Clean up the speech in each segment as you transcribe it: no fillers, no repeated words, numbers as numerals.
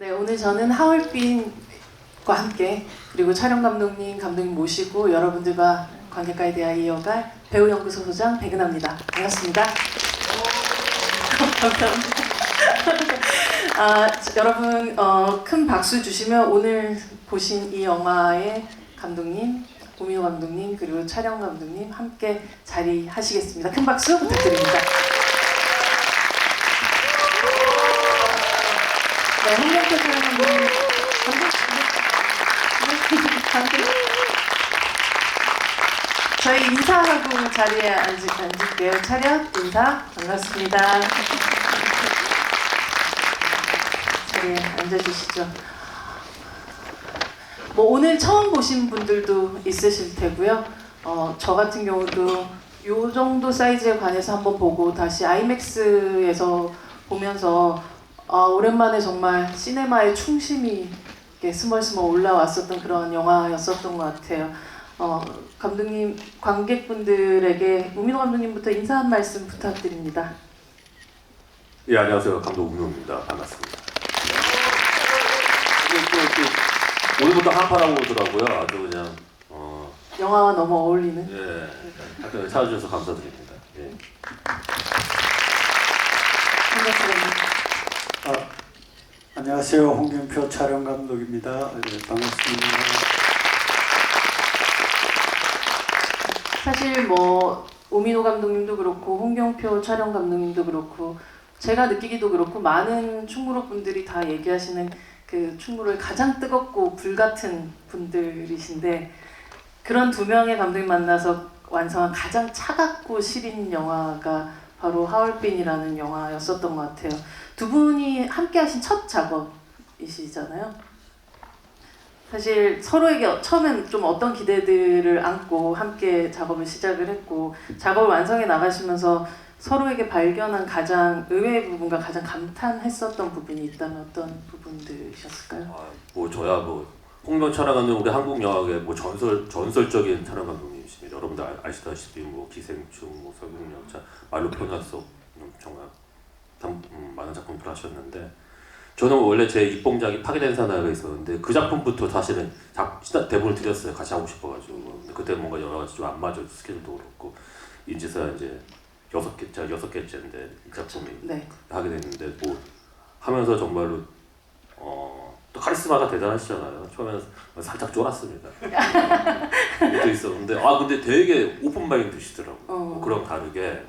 네, 오늘 저는 하얼빈과 함께 그리고 촬영 감독님 모시고 여러분들과 관객과의 대화 이어갈 배우연구소 소장 백은하입니다. 반갑습니다. 감사합니다. 여러분 큰 박수 주시면 오늘 보신 이 영화의 감독님, 오민호 감독님 그리고 촬영 감독님 함께 자리하시겠습니다. 큰 박수 부탁드립니다. 네, 홍명표 촬영 감독님 저희 인사하고 자리에 앉을게요. 차렷 인사 반갑습니다. 자리에 앉아주시죠. 뭐 오늘 처음 보신 분들도 있으실 테고요. 저 같은 경우도 요 정도 사이즈에 관해서 한번 보고 다시 아이맥스에서 보면서 오랜만에 정말 시네마의 충심이 스멀스멀 올라왔었던 그런 영화였었던 것 같아요. 감독님, 관객분들에게 우민호 감독님부터 인사 한 말씀 부탁드립니다. 예, 안녕하세요. 감독 우민호입니다. 반갑습니다. 오늘부터 한파라고 오더라고요. 아주 그냥 영화와 너무 어울리는. 예, 하여튼 찾아주셔서 감사드립니다. 예. 안녕하세요. 홍경표 촬영 감독입니다. 네, 반갑습니다. 사실 뭐 우민호 감독님도 그렇고 홍경표 촬영 감독님도 그렇고 제가 느끼기도 그렇고 많은 충무로 분들이 다 얘기하시는 그 충무로의 가장 뜨겁고 불같은 분들이신데 그런 두 명의 감독님 만나서 완성한 가장 차갑고 시린 영화가 바로 하얼빈이라는 영화였었던 것 같아요. 두 분이 함께 하신 첫 작업이시잖아요. 사실 서로에게 처음엔 좀 어떤 기대들을 안고 함께 작업을 시작을 했고 작업을 완성해 나가시면서 서로에게 발견한 가장 의외의 부분과 가장 감탄했었던 부분이 있다면 어떤 부분들이셨을까요? 뭐 저야 뭐 홍명 촬영 감독 우리 한국 영화계 뭐 전설적인 촬영 감독님이십니다. 여러분들 아시다시피 뭐 기생충, 뭐 설국열차, 말로 표현할 수 없는 정말 많은 작품들 하셨는데. 저는 원래 제 입봉작이 파괴된 사나이가 있었는데 그 작품부터 사실은 대본을 드렸어요. 같이 하고 싶어가지고. 근데 그때 뭔가 여러 가지 좀 안 맞아 스케줄도 그렇고 인지사 이제 6개째인데 이 작품이 네. 하게 됐는데 뭐 하면서 정말로 또 카리스마가 대단하시잖아요. 처음에는 살짝 쫄았습니다. 또 있었는데 근데 되게 오픈 마인드시더라고요. 그런 다르게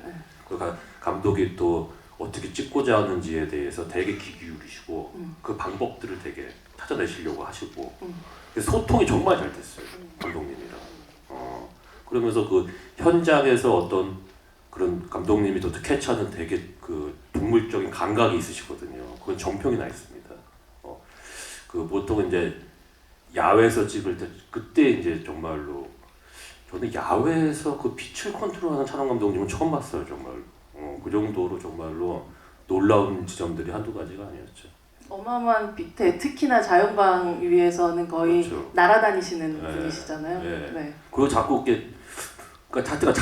그 감독이 또 어떻게 찍고자 하는지에 대해서 되게 귀 기울이시고 그 방법들을 되게 찾아내시려고 하시고 소통이 정말 잘 됐어요. 감독님이랑. 그러면서 그 현장에서 어떤 그런 감독님이 또 캐치하는 되게 그 동물적인 감각이 있으시거든요. 그건 정평이 나 있습니다. 그 보통 이제 야외에서 찍을 때 그때 이제 정말로 저는 야외에서 그 빛을 컨트롤하는 촬영 감독님은 처음 봤어요. 정말. 그 정도로 정말로 놀라운 지점들이 한두 가지가 아니었죠. 어마어마한 빛에 특히나 자연광 위에서는 거의 그렇죠. 날아다니시는 네. 분이시잖아요. 네. 네. 그리고 자꾸 이렇게 그러니까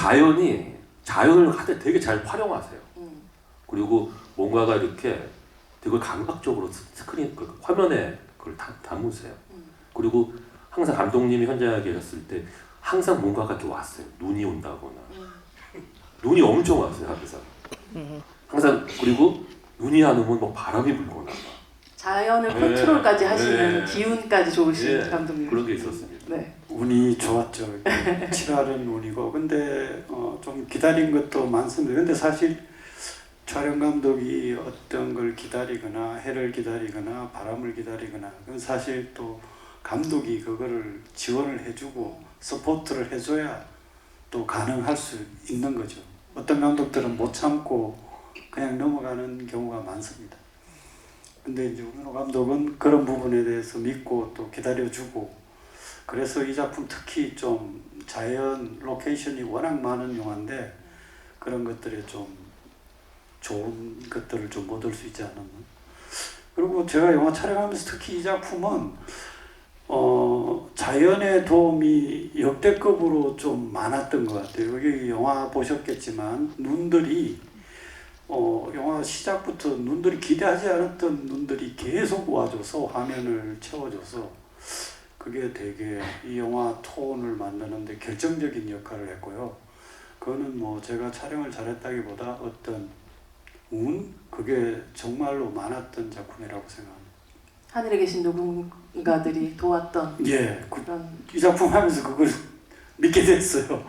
자연을 하되 되게 잘 활용하세요. 그리고 뭔가가 이렇게 되게 감각적으로 스크린 그 화면에 그걸 담으세요. 그리고 항상 감독님이 현장에 계셨을 때 항상 뭔가가 이렇게 왔어요. 눈이 온다거나 눈이 엄청 왔어요. 하면서 항상 그리고 눈이 안 오면 뭐 바람이 불거나 자연을 컨트롤까지 하시는 네. 기운까지 좋으신 감독님. 그런 게 있었습니다. 네. 운이 좋았죠. 7할은 운이고 근데 좀 기다린 것도 많습니다. 근데 사실 촬영 감독이 어떤 걸 기다리거나 해를 기다리거나 바람을 기다리거나 그건 사실 또 감독이 그거를 지원을 해주고 서포트를 해줘야 또 가능할 수 있는 거죠. 어떤 감독들은 못 참고 그냥 넘어가는 경우가 많습니다. 근데 이제 우민호 감독은 그런 부분에 대해서 믿고 또 기다려주고 그래서 이 작품 특히 좀 자연 로케이션이 워낙 많은 영화인데 그런 것들에 좀 좋은 것들을 좀 얻을 수 있지 않았나. 그리고 제가 영화 촬영하면서 특히 이 작품은 자연의 도움이 역대급으로 좀 많았던 것 같아요. 여기 영화 보셨겠지만 눈들이 영화 시작부터 눈들이 기대하지 않았던 눈들이 계속 와줘서 화면을 채워줘서 그게 되게 이 영화 톤을 만드는데 결정적인 역할을 했고요. 그거는 뭐 제가 촬영을 잘했다기보다 어떤 그게 정말로 많았던 작품이라고 생각합니다. 하늘에 계신 누군가들이 도왔던 예, 그런. 이 작품 하면서 그걸 믿게 됐어요.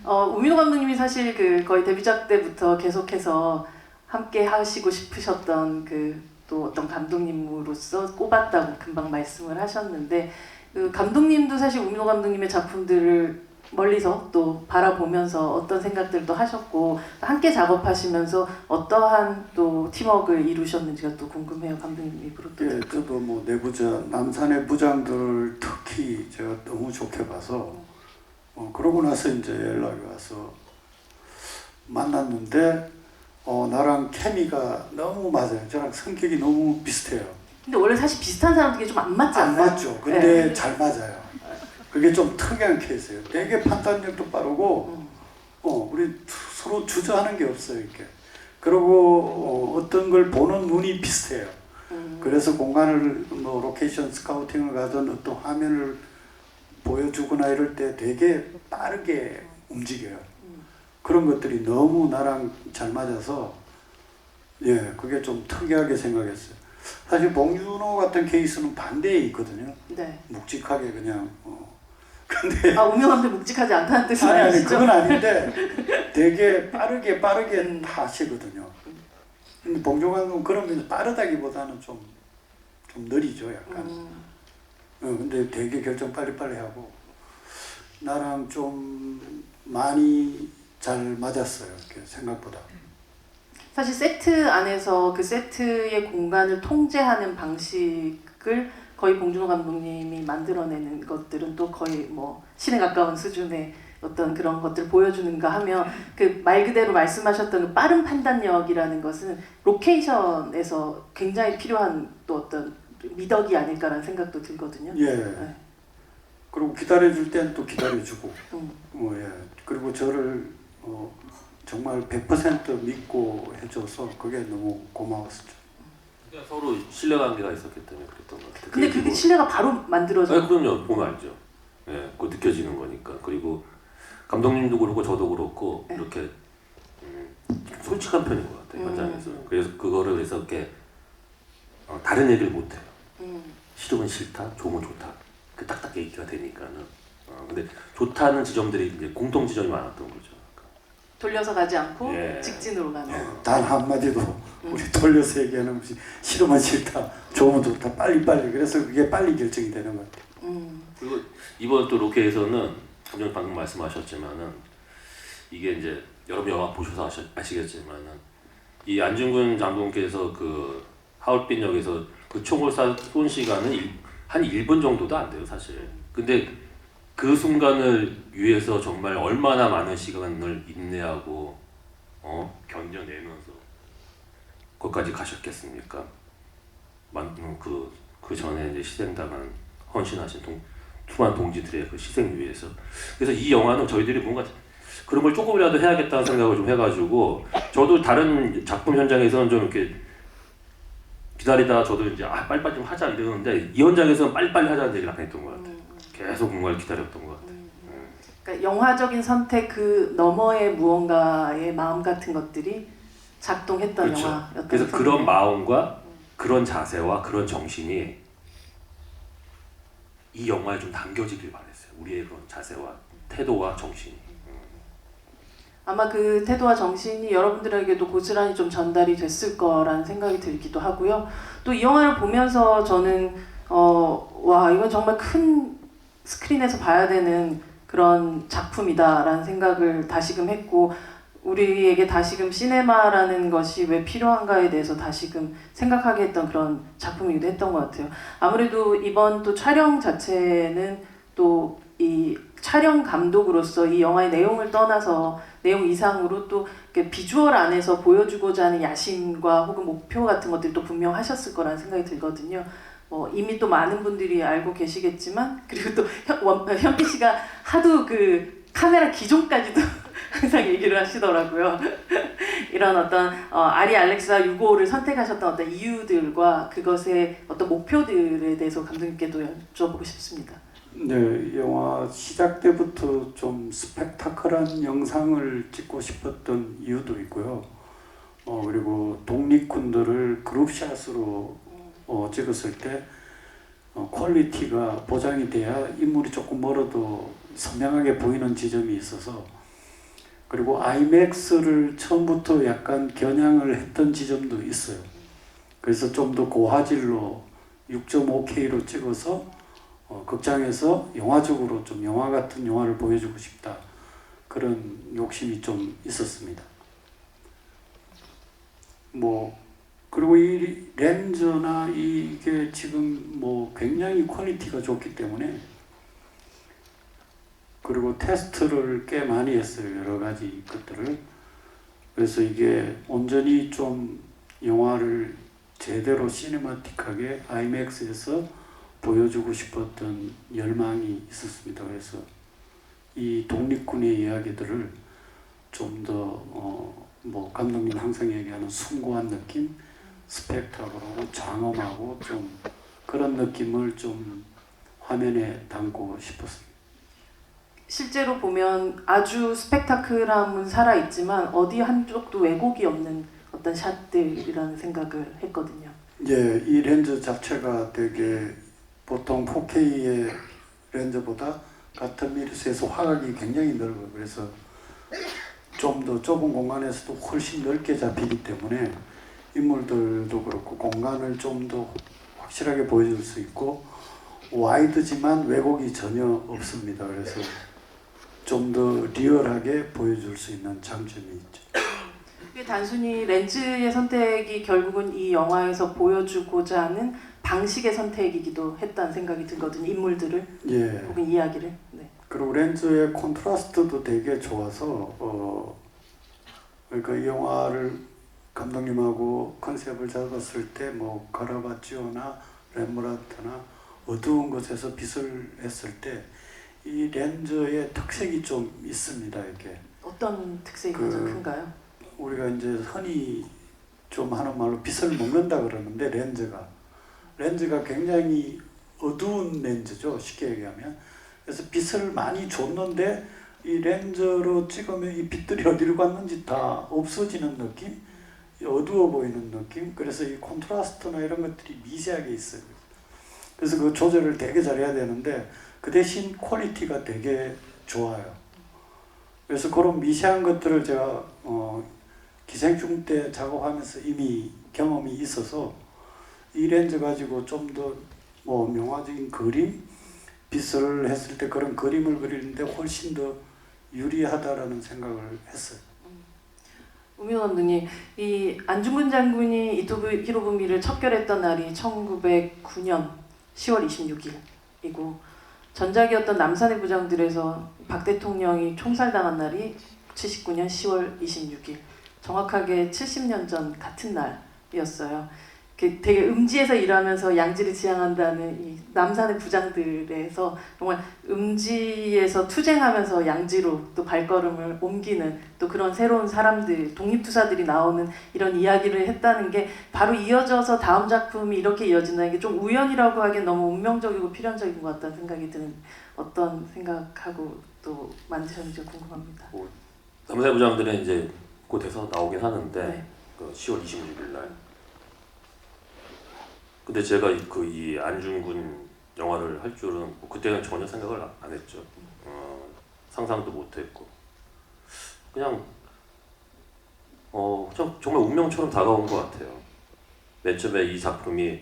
우민호 감독님이 사실 그 거의 데뷔작 때부터 계속해서 함께 하시고 싶으셨던 그 또 어떤 감독님으로서 꼽았다고 금방 말씀을 하셨는데, 그 감독님도 사실 우민호 감독님의 작품들을 멀리서 또 바라보면서 어떤 생각들도 하셨고 함께 작업하시면서 어떠한 또 팀워크를 이루셨는지가 또 궁금해요. 감독님 입으로 또. 예, 저도 뭐 내부자 남산의 부장들 특히 제가 너무 좋게 봐서 그러고 나서 이제 연락이 와서 만났는데 나랑 케미가 너무 맞아요. 저랑 성격이 너무 비슷해요. 근데 원래 사실 비슷한 사람들이 좀 안 맞지 안 않나요? 맞죠. 근데 잘 맞아요. 그게 좀 특이한 케이스예요. 되게 판단력도 빠르고 우리 서로 주저하는 게 없어요. 이렇게. 그리고 어떤 걸 보는 눈이 비슷해요. 그래서 공간을 뭐 로케이션 스카우팅을 가든 어떤 화면을 보여주거나 이럴 때 되게 빠르게 움직여요. 그런 것들이 너무 나랑 잘 맞아서 예, 그게 좀 특이하게 생각했어요. 사실 봉준호 같은 케이스는 반대에 있거든요. 네. 묵직하게 그냥 근데 우민호 감독 묵직하지 않다는 뜻은 아니 아니시죠? 그건 아닌데 되게 빠르게 다 하시거든요. 근데 봉준호 감독은 그런 면에서 빠르다기보다는 좀 느리죠, 약간. 근데 되게 결정 빨리빨리 하고 나랑 좀 많이 잘 맞았어요. 이렇게 생각보다. 사실 세트 안에서 그 세트의 공간을 통제하는 방식을 거의 봉준호 감독님이 만들어내는 것들은 또 거의 뭐 신에 가까운 수준의 어떤 그런 것들을 보여주는가 하면 그 말 그대로 말씀하셨던 그 빠른 판단력이라는 것은 로케이션에서 굉장히 필요한 또 어떤 미덕이 아닐까라는 생각도 들거든요. 예. 네. 그리고 기다려줄 땐 또 기다려주고. 예. 그리고 저를 정말 100% 믿고 해줘서 그게 너무 고마웠었죠. 그러니까 서로 신뢰관계가 있었기 때문에 그랬던 것 같아요. 근데 그게 신뢰가 바로 만들어져요. 그럼요. 보면 알죠. 예, 그거 느껴지는 거니까. 그리고 감독님도 그렇고 저도 그렇고 이렇게 솔직한 편인 것 같아요. 현장에서. 그래서 그거를 그래서 이렇게 다른 얘기를 못 해요. 싫으면 싫다, 좋으면 좋다. 그 딱딱 얘기가 되니까는. 근데 좋다는 지점들이 이제 공통 지점이 많았던 거죠. 돌려서 가지 않고 예. 직진으로 가는. 단 한마디도 우리 돌려서 얘기하는 것이 싫으면 싫다, 좋으면 좋다, 빨리빨리. 그래서 그게 빨리 결정이 되는 것 같아요. 그리고 이번 또 로케에서는 방금 말씀하셨지만은 이게 이제 여러분 영화 보셔서 아시겠지만은 이 안중근 장군께서 그 하얼빈 역에서 그 총을 쏜 시간은 한 1분 정도도 안 돼요, 사실. 근데 그 순간을 위해서 정말 얼마나 많은 시간을 인내하고 견뎌내면서 거기까지 가셨겠습니까? 그 전에 이제 희생당한 헌신하신 수많은 동지들의 그 희생 위해서. 그래서 이 영화는 저희들이 뭔가 그런 걸 조금이라도 해야겠다는 생각을 좀 해가지고 저도 다른 작품 현장에서는 좀 이렇게 기다리다가 저도 이제 빨리빨리 좀 하자 이러는데 이 현장에서는 빨리빨리 하자는 얘기를 안 했던 것 같아요. 계속 뭔가를 기다렸던 것 같아요. 그러니까 영화적인 선택 그 너머의 무언가의 마음 같은 것들이 작동했던 그렇죠. 영화였던. 그래서 그런 마음과 그런 자세와 그런 정신이 이 영화에 좀 담겨지길 바랬어요. 우리의 그런 자세와 태도와 정신이. 아마 그 태도와 정신이 여러분들에게도 고스란히 좀 전달이 됐을 거라는 생각이 들기도 하고요. 또 이 영화를 보면서 저는 와 이건 정말 큰 스크린에서 봐야 되는 그런 작품이다라는 생각을 다시금 했고 우리에게 다시금 시네마라는 것이 왜 필요한가에 대해서 다시금 생각하게 했던 그런 작품이기도 했던 것 같아요. 아무래도 이번 또 촬영 자체는 또 이 촬영 감독으로서 이 영화의 내용을 떠나서 내용 이상으로 또 비주얼 안에서 보여주고자 하는 야심과 혹은 목표 같은 것들이 또 분명하셨을 거라는 생각이 들거든요. 이미 또 많은 분들이 알고 계시겠지만 그리고 또 현빈 씨가 하도 그 카메라 기종까지도 항상 얘기를 하시더라고요. 이런 어떤 아리 알렉사 655를 선택하셨던 어떤 이유들과 그것의 어떤 목표들에 대해서 감독님께도 여쭤보고 싶습니다. 네, 영화 시작 때부터 좀 스펙타클한 영상을 찍고 싶었던 이유도 있고요. 그리고 독립군들을 그룹샷으로 찍었을 때 퀄리티가 보장이 돼야 인물이 조금 멀어도 선명하게 보이는 지점이 있어서, 그리고 아이맥스를 처음부터 약간 겨냥을 했던 지점도 있어요. 그래서 좀 더 고화질로 6.5K로 찍어서 극장에서 영화적으로 좀 영화 같은 영화를 보여주고 싶다, 그런 욕심이 좀 있었습니다. 그리고 이 렌즈나 이게 지금 굉장히 퀄리티가 좋기 때문에, 그리고 테스트를 꽤 많이 했어요, 여러 가지 것들을. 그래서 이게 온전히 좀 영화를 제대로 시네마틱하게 아이맥스에서 보여주고 싶었던 열망이 있었습니다. 그래서 이 독립군의 이야기들을 좀 더 감독님 항상 얘기하는 숭고한 느낌, 스펙타클하고 장엄하고 좀 그런 느낌을 좀 화면에 담고 싶었습니다. 실제로 보면 아주 스펙타클함은 살아있지만 어디 한쪽도 왜곡이 없는 어떤 샷들이라는 생각을 했거든요. 예, 이 렌즈 자체가 되게 보통 4K의 렌즈보다 같은 미리수에서 화각이 굉장히 넓어요. 그래서 좀 더 좁은 공간에서도 훨씬 넓게 잡히기 때문에 인물들도 그렇고 공간을 좀 더 확실하게 보여줄 수 있고, 와이드지만 왜곡이 전혀 없습니다. 그래서 좀 더 리얼하게 보여줄 수 있는 장점이 있죠. 단순히 렌즈의 선택이 결국은 이 영화에서 보여주고자 하는 방식의 선택이기도 했다는 생각이 들거든요. 인물들을 예. 혹은 이야기를. 네. 그리고 렌즈의 콘트라스트도 되게 좋아서 그러니까 이 영화를 감독님하고 컨셉을 잡았을 때 카라바치오나 렘브란트나 어두운 곳에서 빛을 했을 때 이 렌즈의 특색이 좀 있습니다. 이게 어떤 특색이 가장 큰가요? 우리가 이제 흔히 좀 하는 말로 빛을 먹는다 그러는데, 렌즈가 굉장히 어두운 렌즈죠, 쉽게 얘기하면. 그래서 빛을 많이 줬는데 이 렌즈로 찍으면 이 빛들이 어디로 갔는지 다 없어지는 느낌, 어두워 보이는 느낌. 그래서 이 콘트라스트나 이런 것들이 미세하게 있어요. 그래서 그 조절을 되게 잘해야 되는데 그 대신 퀄리티가 되게 좋아요. 그래서 그런 미세한 것들을 제가 기생충 때 작업하면서 이미 경험이 있어서 이 렌즈 가지고 좀 더 명화적인 그림, 빛을 했을 때 그런 그림을 그리는데 훨씬 더 유리하다라는 생각을 했어요. 우민호 감독님, 이 안중근 장군이 이토부 히로부미를 척결했던 날이 1909년 10월 26일이고 전작이었던 남산의 부장들에서 박 대통령이 총살당한 날이 79년 10월 26일, 정확하게 70년 전 같은 날이었어요. 되게 음지에서 일하면서 양지를 지향한다는 이 남산의 부장들에서 정말 음지에서 투쟁하면서 양지로 또 발걸음을 옮기는 또 그런 새로운 사람들, 독립투사들이 나오는 이런 이야기를 했다는 게 바로 이어져서 다음 작품이 이렇게 이어진다는 게 좀 우연이라고 하기엔 너무 운명적이고 필연적인 것 같다는 생각이 드는, 어떤 생각하고 또 만드셨는지 궁금합니다. 남산의 부장들은 이제 곧에서 나오긴 하는데 네. 그 10월 26일 날. 근데 제가 이 안중근 영화를 할 줄은 그때는 전혀 생각을 안 했죠. 상상도 못했고 그냥 정말 운명처럼 다가온 것 같아요. 맨 처음에 이 작품이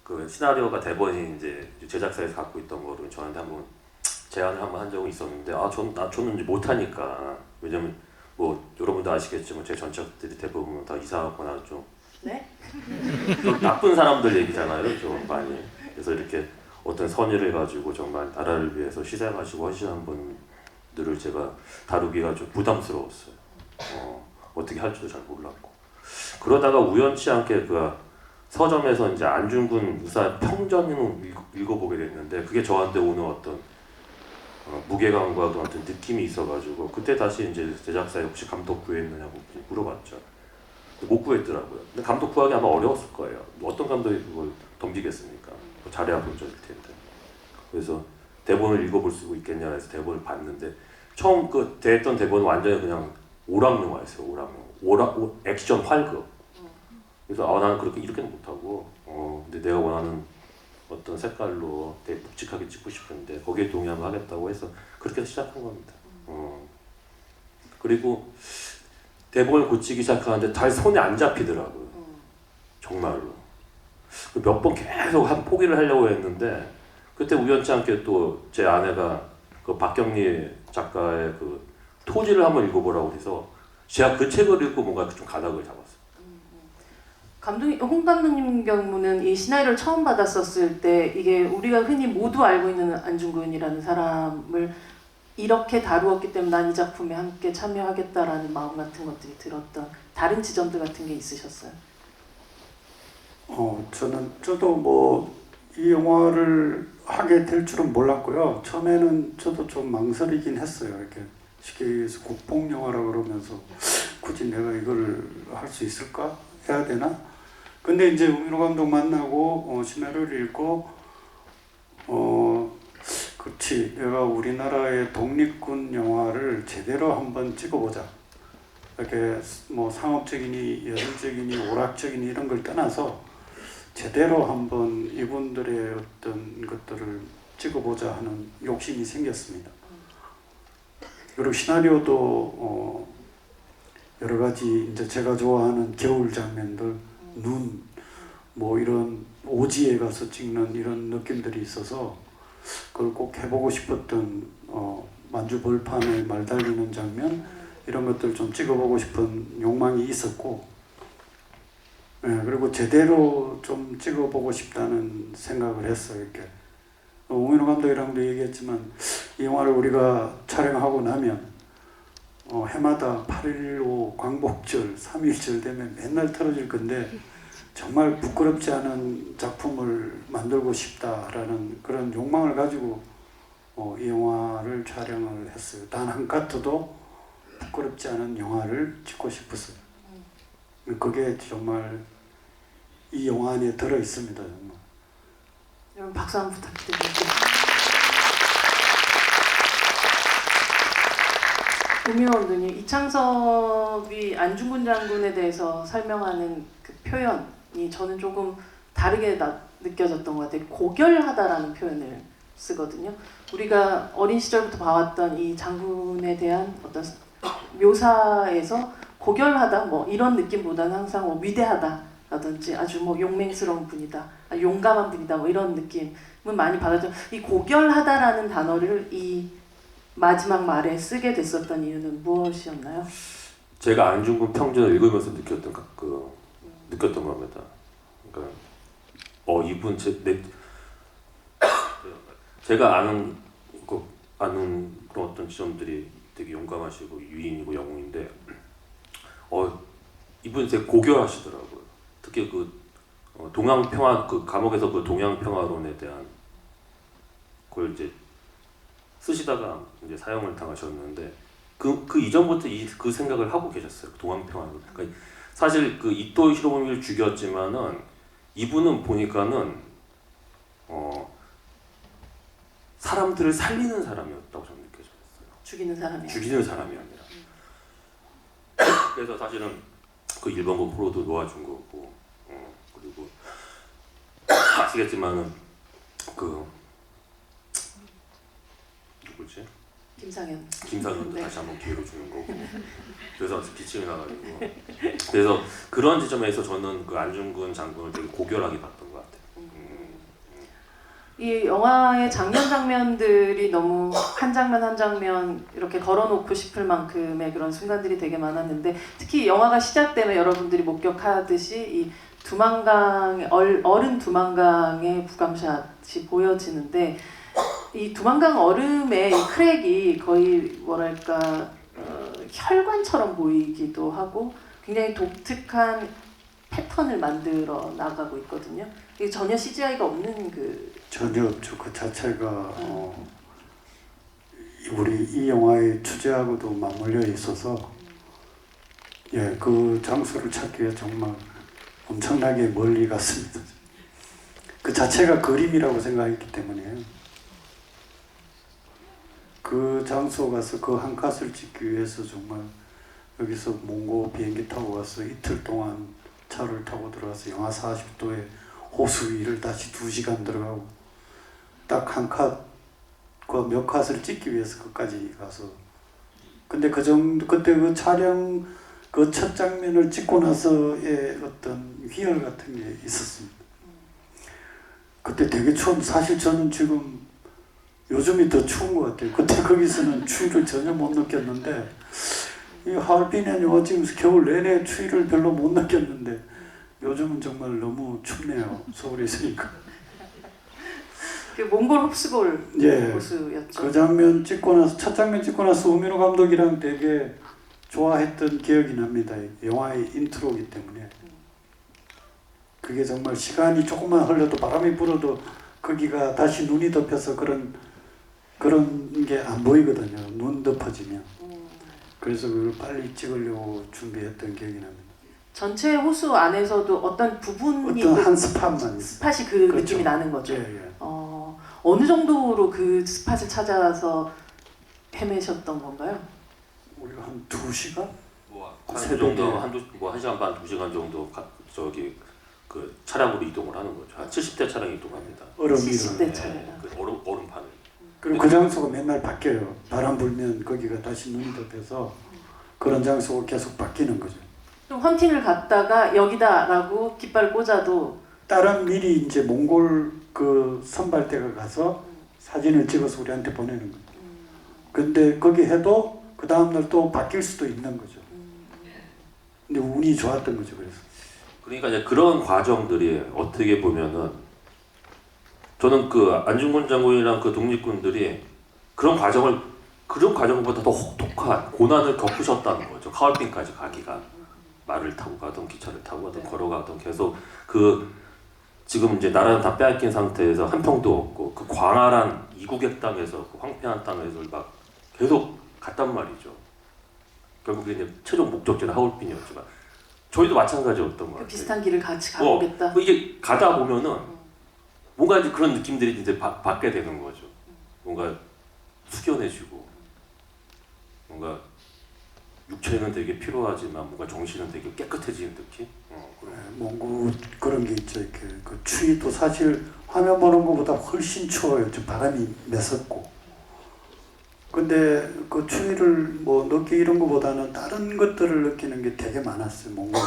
그 시나리오가 대본이 이제 제작사에서 갖고 있던 거를 저한테 한번 제안을 한번 한 적은 있었는데 저는 이제 못하니까, 왜냐면 여러분도 아시겠지만 제 전작들이 대부분 다 이상하거나 좀 네? 좀 나쁜 사람들 얘기잖아요, 좀 많이. 그래서 이렇게 어떤 선의를 가지고 정말 나라를 위해서 희생하시고 하시는 분들을 제가 다루기가 좀 부담스러웠어요. 어떻게 할지도 잘 몰랐고. 그러다가 우연치 않게 그 서점에서 이제 안중근 의사 평전을 읽어보게 됐는데, 그게 저한테 오는 어떤 무게감과 그 어떤 느낌이 있어가지고 그때 다시 이제 제작사에 혹시 감독 구했느냐고 물어봤죠. 못 구했더라고요. 근데 감독 구하기 아마 어려웠을 거예요. 어떤 감독이 그걸 덤비겠습니까? 뭐 잘해야 본전일 텐데. 그래서 대본을 읽어볼 수 있겠냐 해서 대본을 봤는데 처음 그 대했던 대본은 완전히 그냥 오락 영화였어요. 액션 활극. 그래서 나는 그렇게 이렇게는 못하고 근데 내가 원하는 어떤 색깔로 되게 묵직하게 찍고 싶은데 거기에 동의하면 하겠다고 해서 그렇게 시작한 겁니다. 그리고 대본을 고치기 시작하는데 잘 손에 안 잡히더라고요. 정말로. 몇 번 계속 포기를 하려고 했는데 그때 우연치 않게 또 제 아내가 그 박경리 작가의 그 토지를 한번 읽어보라고 해서 제가 그 책을 읽고 뭔가 좀 가닥을 잡았어요. 홍 감독님 경우는 이 시나리오를 처음 받았었을 때 이게 우리가 흔히 모두 알고 있는 안중근이라는 사람을 이렇게 다루었기 때문에 난 이 작품에 함께 참여하겠다라는 마음 같은 것들이 들었던 다른 지점들 같은 게 있으셨어요? 저도 뭐 이 영화를 하게 될 줄은 몰랐고요. 처음에는 저도 좀 망설이긴 했어요. 이렇게 쉽게 얘기해서 국뽕 영화라 그러면서 굳이 내가 이걸 할 수 있을까? 해야 되나? 근데 이제 우민호 감독 만나고 시나리오를 읽고 그렇지, 내가 우리나라의 독립군 영화를 제대로 한번 찍어보자. 이렇게 뭐 상업적이니 예술적이니 오락적이니 이런 걸 떠나서 제대로 한번 이분들의 어떤 것들을 찍어보자 하는 욕심이 생겼습니다. 그리고 시나리오도 여러 가지 이제 제가 좋아하는 겨울 장면들, 눈, 뭐 이런 오지에 가서 찍는 이런 느낌들이 있어서 그걸 꼭 해보고 싶었던 만주 벌판에 말 달리는 장면 이런 것들 좀 찍어보고 싶은 욕망이 있었고, 그리고 제대로 좀 찍어보고 싶다는 생각을 했어요. 이렇게 우민호 감독이랑도 얘기했지만 이 영화를 우리가 촬영하고 나면 해마다 8.15 광복절, 3.1절 되면 맨날 틀어질 건데 정말 부끄럽지 않은 작품을 만들고 싶다라는 그런 욕망을 가지고 이 영화를 촬영을 했어요. 단 한 카트도 부끄럽지 않은 영화를 찍고 싶었어요. 그게 정말 이 영화 안에 들어 있습니다. 정말. 여러분 박수 한번 부탁드립니다. 우민호 감독님, 이창섭이 안중근 장군에 대해서 설명하는 그 표현이 저는 조금 다르게 느껴졌던 것 같아요. 고결하다라는 표현을 쓰거든요. 우리가 어린 시절부터 봐왔던 이 장군에 대한 어떤 묘사에서 고결하다 뭐 이런 느낌보다는 항상 뭐 위대하다라든지 아주 뭐 용맹스러운 분이다, 용감한 분이다 뭐 이런 느낌은 많이 받았죠. 이 고결하다라는 단어를 이 마지막 말에 쓰게 됐었던 이유는 무엇이었나요? 제가 안중근 평전을 읽으면서 느꼈던 겁니다. 그러니까 이분 제가 아는 그런 어떤 지점들이 되게 용감하시고 유인이고 영웅인데 이분 되게 고결하시더라고요. 특히 동양평화 감옥에서 그 동양평화론에 대한 그걸 이제 쓰시다가 이제 사형을 당하셨는데 그 이전부터 그 생각을 하고 계셨어요. 동양평화론. 그러니까 사실 그 이토 히로부미를 죽였지만은 이분은 보니까는 사람들을 살리는 사람이었다고 저는 느껴졌어요. 죽이는 사람이 아니라. 그래서 사실은 그 일본군 포로도 놓아준 거고, 그리고 아시겠지만은 누구지? 김상현도 네. 다시 한번 기회를 주는 거고. 그래서 기침이 나가지고. 그래서 그런 지점에서 저는 그 안중근 장군을 되게 고결하게 봤던 것 같아요. 이 영화의 장면들이 너무 한 장면 한 장면 이렇게 걸어놓고 싶을 만큼의 그런 순간들이 되게 많았는데, 특히 영화가 시작되면 여러분들이 목격하듯이 이 얼음 두만강의 부감샷이 보여지는데, 이 두만강 얼음의 이 크랙이 거의 뭐랄까 혈관처럼 보이기도 하고 굉장히 독특한 패턴을 만들어 나가고 있거든요. 이게 전혀 CGI가 없는 전혀 없죠. 그 자체가 우리 이 영화의 주제하고도 맞물려 있어서 예, 그 장소를 찾기 위해 정말 엄청나게 멀리 갔습니다. 그 자체가 그림이라고 생각했기 때문에 그 장소 가서 그 한 컷을 찍기 위해서 정말 여기서 몽고 비행기 타고 가서 이틀 동안 차를 타고 들어가서 영하 40도에 호수 위를 다시 2시간 들어가고 딱 한 컷, 그 몇 컷을 찍기 위해서 그까지 가서 근데 그 정도 그때 그 촬영 그 첫 장면을 찍고 나서의 어떤 희열 같은 게 있었습니다. 그때 되게 추운 사실 저는 지금 요즘이 더 추운 것 같아요. 그때 거기서는 추위를 전혀 못 느꼈는데 이 하얼빈에 영화 지금 겨울 내내 추위를 별로 못 느꼈는데 요즘은 정말 너무 춥네요. 서울에 있으니까. 그 몽골 흡수골 예. 호수였죠. 그 장면 찍고 나서 첫 장면 찍고 나서 우민호 감독이랑 되게 좋아했던 기억이 납니다. 영화의 인트로이기 때문에 그게 정말 시간이 조금만 흘러도 바람이 불어도 거기가 다시 눈이 덮여서 그런 게 안 보이거든요. 눈 덮어지면. 그래서 그걸 빨리 찍으려고 준비했던 기억이 납니다. 전체 호수 안에서도 어떤 부분이 어떤 한 스팟만 있어요. 스팟이 그 그렇죠. 느낌이 나는 거죠. 예, 예. 어느 정도로 그 스팟을 찾아서 헤매셨던 건가요? 우리가 한 2시간? 뭐한 새벽에. 정도 한 시간 반 2시간 정도 저기 그 차량으로 이동을 하는 거죠. 한 70대 차량 이동합니다. 얼음 70대 위로. 차량. 그 얼음판을. 그리고 그 장소가 맨날 바뀌어요. 바람 불면 거기가 다시 눈이 덮여서 그런 장소가 계속 바뀌는 거죠. 좀 헌팅을 갔다가 여기다라고 깃발을 꽂아도 다른 미리 이제 몽골 그 선발대가 가서 사진을 찍어서 우리한테 보내는 거죠. 근데 거기 해도 그 다음날 또 바뀔 수도 있는 거죠. 근데 운이 좋았던 거죠. 그래서. 그러니까 이제 그런 과정들이 어떻게 보면은 저는 그 안중근 장군이랑 그 독립군들이 그런 과정보다 더 혹독한 고난을 겪으셨다는 거죠. 하얼빈까지 가기가 말을 타고 가든 기차를 타고 가든 걸어가든 계속 그 지금 이제 나라는 다 빼앗긴 상태에서 한 평도 없고 그 광활한 이국의 땅에서 그 황폐한 땅에서 막 계속 갔단 말이죠. 결국에 이제 최종 목적지는 하얼빈이었지만 저희도 마찬가지였던 것 같아요. 비슷한 길을 같이 가보겠다. 이게 가다 보면은 뭔가 이제 그런 느낌들이 이제 받게 되는 거죠. 뭔가 숙연해지고 뭔가 육체는 되게 피로하지만 뭔가 정신은 되게 깨끗해지는 느낌. 몽고 그런 게 있죠. 이렇게 그 추위도 사실 화면 보는 것보다 훨씬 추워요. 좀 바람이 매섭고. 근데 그 추위를 뭐 느끼 이런 것보다는 다른 것들을 느끼는 게 되게 많았어요. 몽고.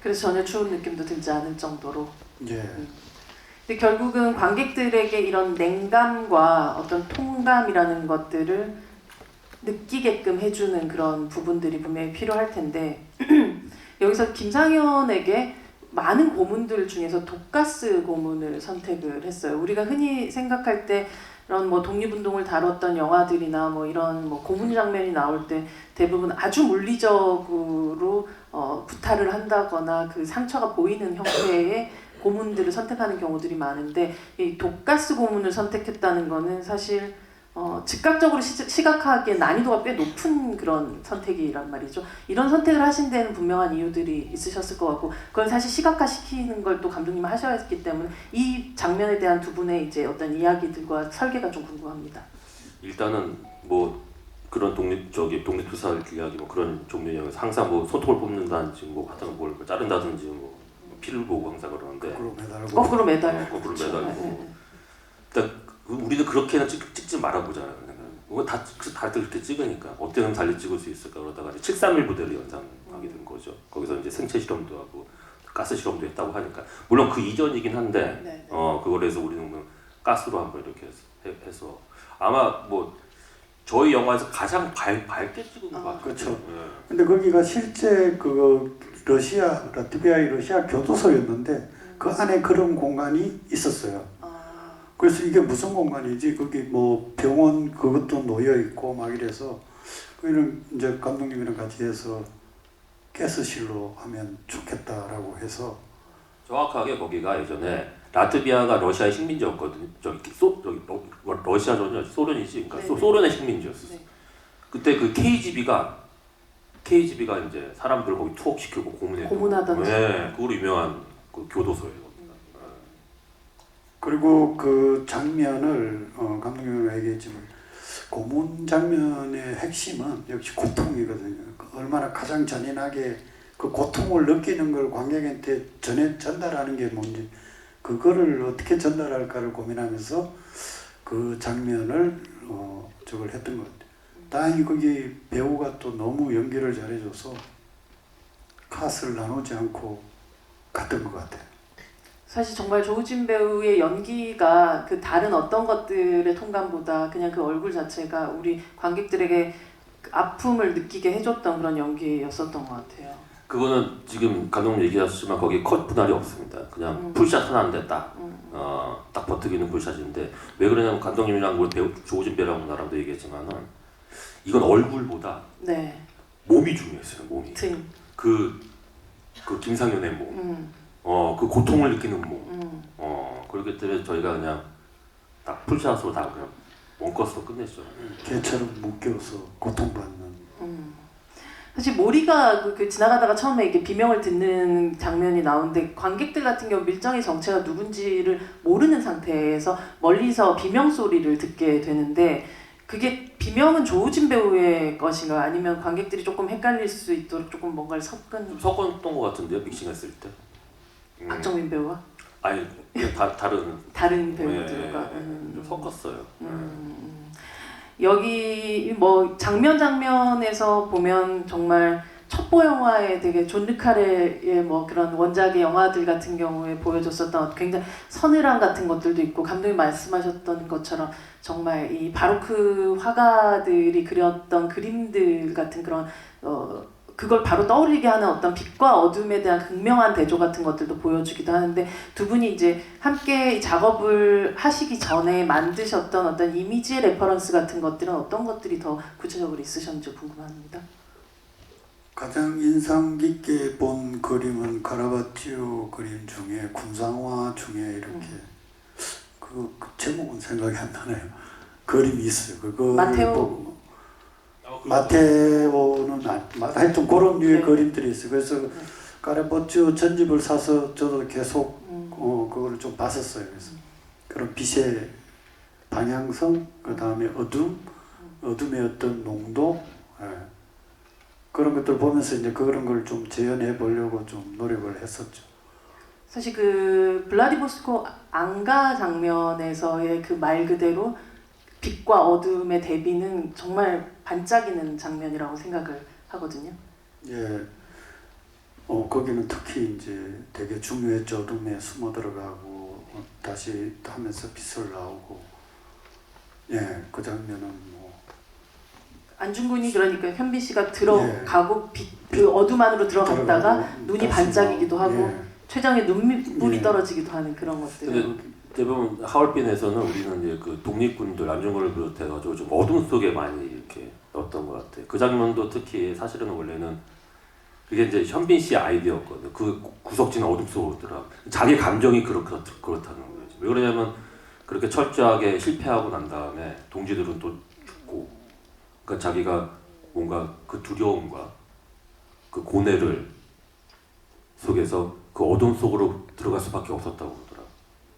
그래서 전혀 추운 느낌도 들지 않을 정도로. 예. 근데 결국은 관객들에게 이런 냉감과 어떤 통감이라는 것들을 느끼게끔 해주는 그런 부분들이 분명히 필요할 텐데 여기서 김상현에게 많은 고문들 중에서 독가스 고문을 선택을 했어요. 우리가 흔히 생각할 때 이런 뭐 독립운동을 다뤘던 영화들이나 뭐 이런 뭐 고문 장면이 나올 때 대부분 아주 물리적으로 구타를 한다거나 그 상처가 보이는 형태의 고문들을 선택하는 경우들이 많은데 이 독가스 고문을 선택했다는 거는 사실 즉각적으로 시각하기에 난이도가 꽤 높은 그런 선택이란 말이죠. 이런 선택을 하신 데는 분명한 이유들이 있으셨을 것 같고 그건 사실 시각화시키는 걸 또 감독님 하셔야 했기 때문에 이 장면에 대한 두 분의 이제 어떤 이야기들과 설계가 좀 궁금합니다. 일단은 뭐 그런 독립투사 이야기 뭐 그런 종류의 영화에서 항상 뭐 손톱을 뽑는다든지 뭐 하여튼 뭘 자른다든지 뭐 피를 보고 항상 그러는데 거꾸로 매달고 거꾸로 매달고 일단 우리는 그렇게는 찍지 말아보잖아요. 그거 다들 그렇게 찍으니까 어때는 달리 찍을 수 있을까 그러다가 731 부대를 연상하게 된 거죠. 거기서 이제 생체 실험도 하고 가스 실험도 했다고 하니까 물론 그 이전이긴 한데 그걸 해서 우리는 가스로 한번 이렇게 해서 아마 뭐 저희 영화에서 가장 밝게 찍은 것 같아요. 그렇죠. 네. 근데 거기가 실제 그 라트비아의 러시아 교도소였는데 그 안에 그런 공간이 있었어요. 그래서 이게 무슨 공간이지? 거기 뭐 병원 그것도 놓여 있고 막 이래서 그는 이제 감독님이랑 같이 해서 가스실로 하면 좋겠다라고 해서 정확하게 거기가 예전에 라트비아가 러시아의 식민지였거든요. 러시아전이요, 소련이지. 그러니까 네네. 소련의 식민지였어. 네. 그때 그 KGB가 이제 사람들 거기 투옥시키고 고문하던 네, 그거로 유명한 그 교도소예요. 그리고 그 장면을 감독님이 얘기했지만 고문 장면의 핵심은 역시 고통이거든요. 얼마나 가장 잔인하게 그 고통을 느끼는 걸 관객한테 전달하는 게 뭔지 그거를 어떻게 전달할까를 고민하면서 그 장면을 저걸 했던 것 같아요. 다행히 거기 배우가 또 너무 연기를 잘해줘서 컷을 나누지 않고 갔던 것 같아요. 사실 정말 조우진 배우의 연기가 그 다른 어떤 것들의 통감보다 그냥 그 얼굴 자체가 우리 관객들에게 그 아픔을 느끼게 해줬던 그런 연기였었던 것 같아요. 그거는 지금 감독님 얘기하셨지만 거기 컷 분할이 없습니다. 그냥 풀샷 하나인데 딱 버티기는 풀샷인데 왜 그러냐면 감독님이랑 우리 배우 조우진 배우랑 나랑도 얘기했지만은 이건 얼굴보다 네. 몸이 중요했어요. 몸이. 등. 그 김상현의 몸. 그 고통을 느끼는 몸. 그렇기 때문에 저희가 그냥 딱 풀샷으로 다 그냥 원컷으로 끝냈죠. 개처럼 묶여서 고통받는. 사실 모리가 그 지나가다가 처음에 이게 비명을 듣는 장면이 나오는데 관객들 같은 경우 밀정의 정체가 누군지를 모르는 상태에서 멀리서 비명 소리를 듣게 되는데 그게 비명은 조우진 배우의 것인가 아니면 관객들이 조금 헷갈릴 수 있도록 조금 뭔가를 좀 섞었던 것 같은데요, 믹싱했을 때. 박정민 배우와 아니 그냥 다른 배우들과 좀 섞었어요. 여기 뭐 장면에서 보면 정말 첩보 영화의 되게 존 르카레의 뭐 그런 원작의 영화들 같은 경우에 보여줬었던 굉장히 서늘함 같은 것들도 있고 감독님 말씀하셨던 것처럼 정말 이 바로크 화가들이 그렸던 그림들 같은 그런 그걸 바로 떠올리게 하는 어떤 빛과 어둠에 대한 극명한 대조 같은 것들도 보여주기도 하는데 두 분이 이제 함께 작업을 하시기 전에 만드셨던 어떤 이미지의 레퍼런스 같은 것들은 어떤 것들이 더 구체적으로 있으셨는지 궁금합니다. 가장 인상 깊게 본 그림은 카라바치오 그림 중에 군상화 중에 이렇게 그 제목은 생각이 안 나네요. 그림이 있어요. 그거 마테오. 마테오는 하여튼 그런 류의 네. 그림들이 있어요. 그래서 카라바치오 전집을 사서 저도 계속 그거를 좀 봤었어요. 그래서 그런 빛의 방향성, 그 다음에 어둠의 어떤 농도, 그런 것들 보면서 이제 그런 걸 좀 재현해 보려고 좀 노력을 했었죠. 사실 그 블라디보스토크 앙가 장면에서의 그 말 그대로 빛과 어둠의 대비는 정말 반짝이는 장면이라고 생각을 하거든요. 예, 거기는 특히 이제 되게 중요했죠. 어둠에 숨어 들어가고 다시 하면서 빛을 나오고, 예, 그 장면은 뭐 안중근이 그러니까 현빈 씨가 들어가고 그 어둠 안으로 들어갔다가 들어가고 눈이 다시 반짝이기도 하고 예. 최정의 눈물이 예. 떨어지기도 하는 그런 것들. 근데 대부분 하얼빈에서는 우리는 이제 그 독립군들 안중근을 비롯해가지고 좀 어둠 속에 많이 이렇게 넣었던 것 같아요. 그 장면도 특히 사실은 원래는 그게 이제 현빈 씨의 아이디어였거든요. 그 구석진 어둠 속으로 들어가. 자기 감정이 그렇다는 거죠. 왜 그러냐면 그렇게 철저하게 실패하고 난 다음에 동지들은 또 죽고, 그러니까 자기가 뭔가 그 두려움과 그 고뇌를 속에서 그 어둠 속으로 들어갈 수밖에 없었다고 그러더라고요.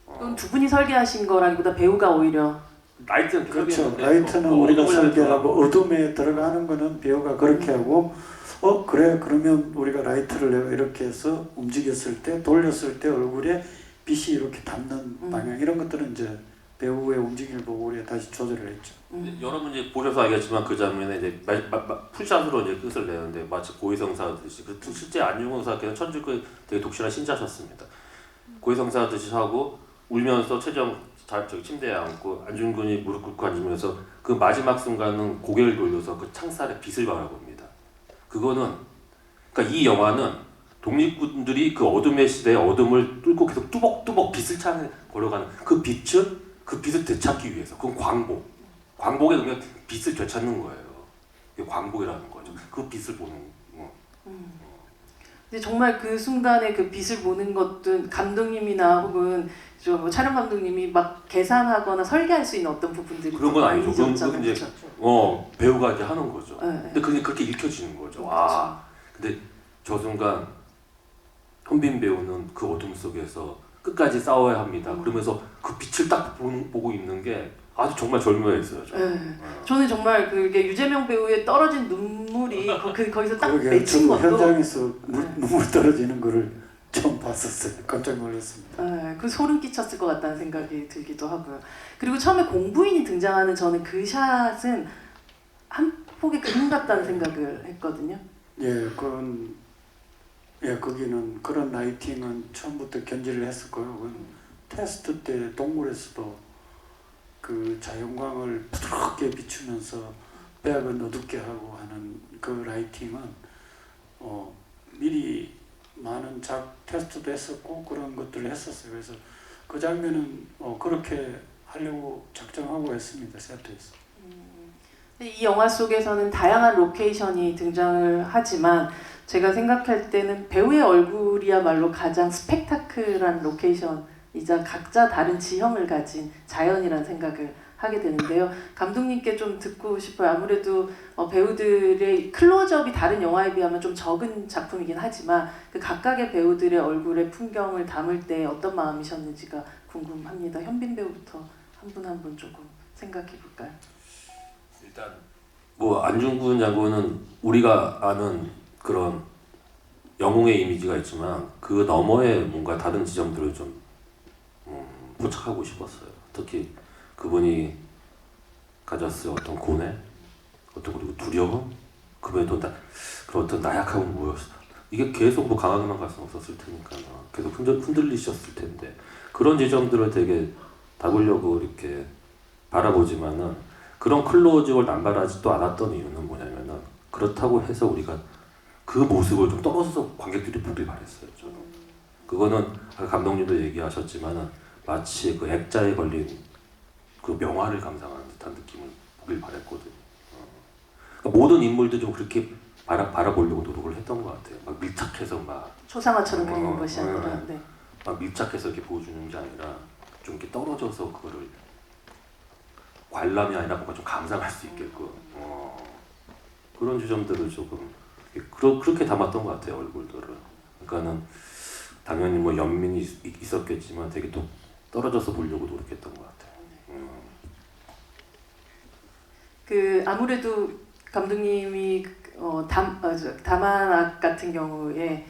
그건 두 분이 설계하신 거라기보다 배우가 오히려 라이트는 그렇죠. 라이트는 우리가 설계하고 어둠에 들어가는 거는 배우가 그렇게 하고 그래 그러면 우리가 라이트를 내가 이렇게 해서 움직였을 때 돌렸을 때 얼굴에 빛이 이렇게 닿는 방향 이런 것들은 이제 배우의 움직임을 보고 우리가 다시 조절을 했죠. 여러분 이제 보셔서 알겠지만 그 장면에 이제 풀샷으로 이제 끝을 내는데 마치 고해성사 하듯이 실제 안중근 의사께서는 천주교 되게 독실한 신자셨습니다. 고해성사 하듯이 하고 울면서 저기 침대에 앉고 안중근이 무릎 꿇고 앉으면서 그 마지막 순간은 고개를 돌려서 그 창살에 빛을 바라봅니다. 그거는 그러니까 이 영화는 독립군들이 그 어둠의 시대의 어둠을 뚫고 계속 뚜벅뚜벅 빛을 찾는 걸어가는 그 빛을 되찾기 위해서 그건 광복에 그냥 빛을 되찾는 거예요. 이게 광복이라는 거죠. 그 빛을 보는 거. 근데 정말 그 순간에 그 빛을 보는 것도 감독님이나 혹은 뭐 촬영 감독님이 막 계산하거나 설계할 수 있는 어떤 부분들이 그런 건 아니죠. 그건 아니셨잖아요. 이제 그렇죠? 배우가 이제 하는 거죠. 네, 근데 그게 그렇게 읽혀지는 거죠. 와. 근데 저 순간 현빈 배우는 그 어둠 속에서 끝까지 싸워야 합니다. 그러면서 그 빛을 딱 보고 있는 게 아주 정말 절묘했어요. 저는. 저는 정말 그게 유재명 배우의 떨어진 눈물이 거기서 딱 그러게 맺힌 저 것도 현장에서 네. 눈물 떨어지는 거를 처음 봤었어요. 깜짝 놀랐습니다. 그 소름 끼쳤을 것 같다는 생각이 들기도 하고요. 그리고 처음에 공부인이 등장하는 저는 그 샷은 한 폭의 그림 같다는 생각을 했거든요. 예, 거기는 그런 라이팅은 처음부터 견지를 했을 거예요. 그건 테스트 때 동굴에서도 그 자연광을 부드럽게 비추면서 배악을 어둡게 하고 하는 그 라이팅은 미리 많은 테스트도 했었고 그런 것들을 했었어요. 그래서 그 장면은 그렇게 하려고 작정하고 했습니다. 세트에서. 이 영화 속에서는 다양한 로케이션이 등장을 하지만 제가 생각할 때는 배우의 얼굴이야말로 가장 스펙타클한 로케이션이자 각자 다른 지형을 가진 자연이라는 생각을 하게 되는데요. 감독님께 좀 듣고 싶어요. 아무래도 배우들의 클로즈업이 다른 영화에 비하면 좀 적은 작품이긴 하지만 그 각각의 배우들의 얼굴의 풍경을 담을 때 어떤 마음이셨는지가 궁금합니다. 현빈 배우부터 한 분 한 분 조금 생각해 볼까요? 일단 뭐 안중근 장군은 우리가 아는 그런 영웅의 이미지가 있지만 그 너머에 뭔가 다른 지점들을 좀 포착하고 싶었어요. 특히 그분이 가졌을 어떤 고뇌, 그리고 두려움, 그분의 그런 어떤 나약함은 뭐였어? 이게 계속 뭐 강하게만 갈 수는 없었을 테니까 계속 흔들리셨을 텐데 그런 지점들을 되게 다루려고 이렇게 바라보지만은 그런 클로즈업을 남발하지도 않았던 이유는 뭐냐면은 그렇다고 해서 우리가 그 모습을 좀 떨어져서 관객들이 보길 바랬어요. 저는 그거는 아까 감독님도 얘기하셨지만은 마치 그 액자에 걸린 그 명화를 감상하는 듯한 느낌을 보길 바랬거든요. 그러니까 모든 인물도 좀 그렇게 바라보려고 노력을 했던 것 같아요. 막 밀착해서 막 초상화처럼 그리는 것이 아니라 네. 막 밀착해서 이렇게 보여주는 게 아니라 좀 이렇게 떨어져서 그거를 관람이 아니라 뭔가 좀 감상할 수 있게끔 그런 지점들을 조금 그렇게 담았던 것 같아요. 얼굴들을. 그러니까는 당연히 뭐 연민이 있었겠지만 되게 또 떨어져서 보려고 노력했던 것 같아요. 아무래도 감독님이 다만악 같은 경우에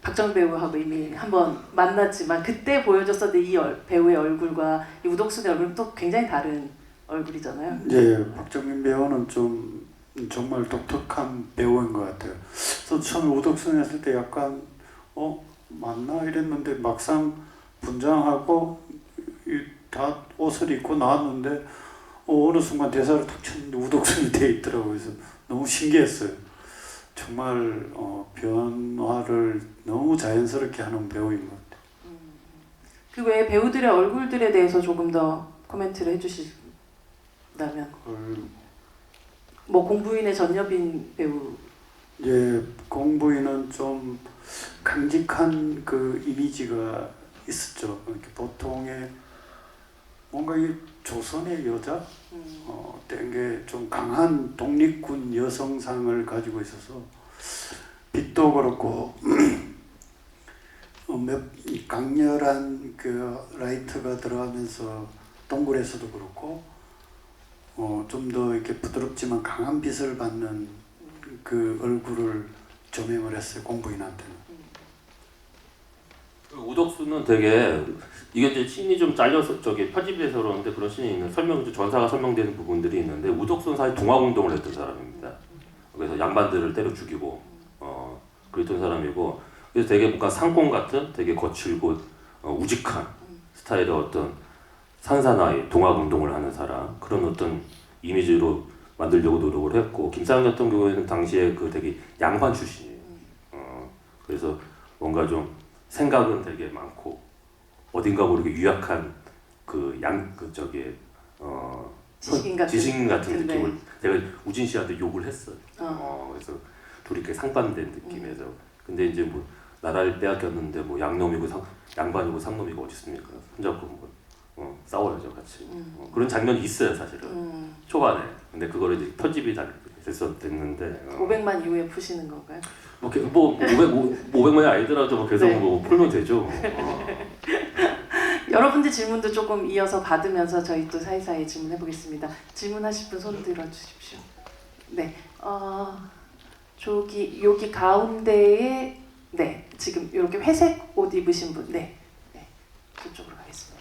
박정 배우하고 이미 한번 만났지만 그때 보여줬었던 이 배우의 얼굴과 이 우덕순의 얼굴은 또 굉장히 다른 얼굴이잖아요. 예, 박정민 배우는 좀 정말 독특한 배우인 것 같아요. 그래서 처음에 우덕순 했을 때 약간 맞나 이랬는데 막상 분장하고 다 옷을 입고 나왔는데 어느 순간 대사를 탁 쳤는데 우덕순이 돼 있더라고요. 그래서 너무 신기했어요. 정말 변화를 너무 자연스럽게 하는 배우인 것 같아요. 그 외에 배우들의 얼굴들에 대해서 조금 더 코멘트를 해주신다면 뭐 공부인의 전여빈 배우 예, 공부인은 좀 강직한 그 이미지가 있었죠. 이렇게 보통의 뭔가 이 조선의 여자 땡게 좀 강한 독립군 여성상을 가지고 있어서 빛도 그렇고 강렬한 그 라이트가 들어가면서 동굴에서도 그렇고 좀 더 이렇게 부드럽지만 강한 빛을 받는 그 얼굴을 조명을 했어요. 공부인한테는. 우덕수는 되게 이게 이제 씬이 좀 잘려서 편집돼서 그러는데 그런 씬이 있는 전사가 설명되는 부분들이 있는데 우덕수는 사실 동아공동을 했던 사람입니다. 그래서 양반들을 때려 죽이고 그랬던 사람이고 그래서 되게 뭔가 상공 같은 되게 거칠고 우직한 스타일의 어떤 산사나이 동아공동을 하는 사람 그런 어떤 이미지로 만들려고 노력을 했고 김사영 같은 경우에는 당시에 그 되게 양반 출신이에요. 그래서 뭔가 좀 생각은 되게 많고 어딘가 모르게 유약한 지식인 같은 느낌을 제가 우진 씨한테 욕을 했어요. 그래서 둘이 이렇게 상반된 느낌에서 근데 이제 뭐 나라를 빼앗겼는데 뭐 양놈이고 양반이고 상놈이고 어디 있습니까? 손잡고 뭐 싸워야죠 같이. 그런 장면이 있어요 사실은 초반에. 근데 그거를 이제 편집이 됐는데 500만 이후에 푸시는 건가요? 뭐 500만이 아니더라도 뭐 계속 네. 뭐 풀면 되죠. 여러분들 질문도 조금 이어서 받으면서 저희 또 사이사이 질문해 보겠습니다. 질문하실 분 손 들어 주십시오. 네, 여기 가운데에 네 지금 이렇게 회색 옷 입으신 분, 네, 그쪽으로 가겠습니다.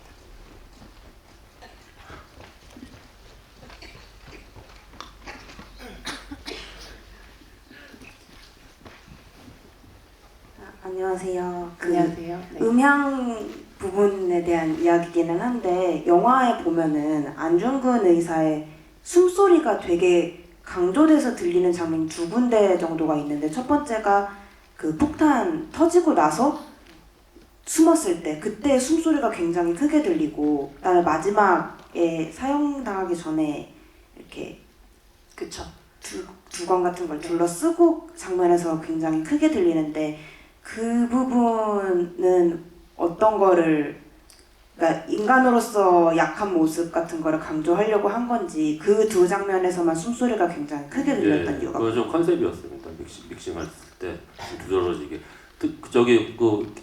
안녕하세요. 안녕하세요. 네. 음향 부분에 대한 이야기기는 한데 영화에 보면은 안중근 의사의 숨소리가 되게 강조돼서 들리는 장면이 두 군데 정도가 있는데 첫 번째가 그 폭탄 터지고 나서 숨었을 때 그때 숨소리가 굉장히 크게 들리고 그다음에 마지막에 사형당하기 전에 이렇게 그쵸. 두건 같은 걸 둘러쓰고 장면에서 굉장히 크게 들리는데 그 부분은 어떤 거를 그러니까 인간으로서 약한 모습 같은 거를 강조하려고 한 건지 그 두 장면에서만 숨소리가 굉장히 크게 들렸던 이유가 그거 좀 컨셉이었습니다. 믹싱할 때 두드러지게. 저기 그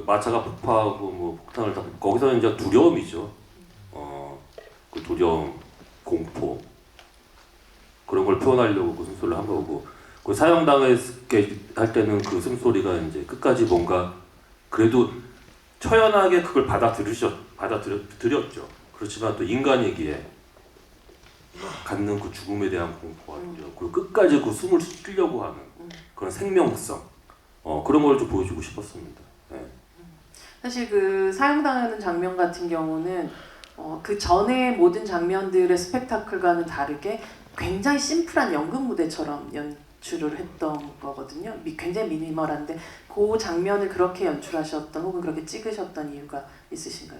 마차가 폭파하고 뭐 폭탄을 다 거기서는 이제 두려움이죠. 그 두려움, 공포 그런 걸 표현하려고 그 숨소리를 한 거고. 그 사형당했을 할 때는 그 숨소리가 이제 끝까지 뭔가 그래도 처연하게 그걸 받아들였죠. 그렇지만 또 인간이기에 갖는 그 죽음에 대한 공포가 있죠. 그리고 끝까지 그 숨을 쉬려고 하는 그런 생명성 그런 걸 좀 보여주고 싶었습니다. 네. 사실 그 사형당하는 장면 같은 경우는 그 전의 모든 장면들의 스펙타클과는 다르게 굉장히 심플한 연극 무대처럼 연출을 했던 거거든요. 굉장히 미니멀한데 그 장면을 그렇게 연출하셨던 혹은 그렇게 찍으셨던 이유가 있으신가요?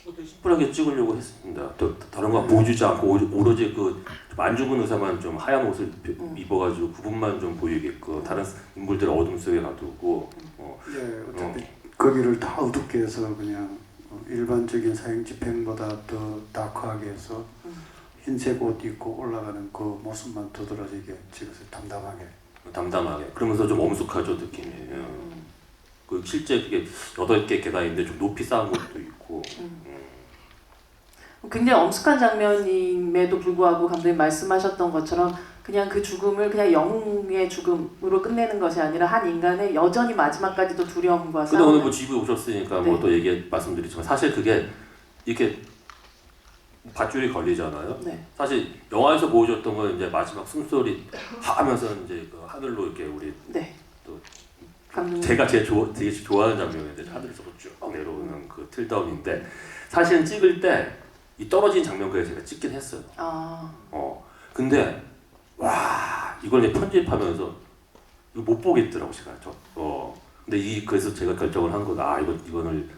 심플하게 찍으려고 했습니다. 다른 거 보여주지 않고 오로지 그 안중근 의사만 좀 하얀 옷을 입어가지고 그분만 좀 보이게끔 다른 인물들을 어둠 속에 놔두고 예, 어차피 거기를 다 어둡게 해서 그냥 일반적인 사형 집행보다 더 다크하게 해서 흰색 옷 입고 올라가는 그 모습만 두드러지게 찍어서 담담하게 그러면서 좀 엄숙하죠 느낌이. 그 실제 그게 8개 계단인데 좀 높이 쌓은 것도 있고. 굉장히 엄숙한 장면임에도 불구하고 감독님 말씀하셨던 것처럼 그냥 그 죽음을 그냥 영웅의 죽음으로 끝내는 것이 아니라 한 인간의 여전히 마지막까지도 두려움과 근데 싸우는. 오늘 뭐 집에 오셨으니까 네. 뭐 또 말씀드리지만 사실 그게 이렇게 밧줄이 걸리잖아요. 네. 사실 영화에서 보여줬던 건 이제 마지막 숨소리 하면서 이제 그 하늘로 이렇게 우리 네. 또 감독님. 제가 되게 좋아하는 장면인데 하늘에서 쭉 내려오는 그 틀다운인데 사실은 찍을 때 이 떨어진 장면까지 제가 찍긴 했어요. 근데 와 이걸 이제 편집하면서 이거 못 보겠더라고 제가 근데 그래서 제가 결정을 한 거다. 이거는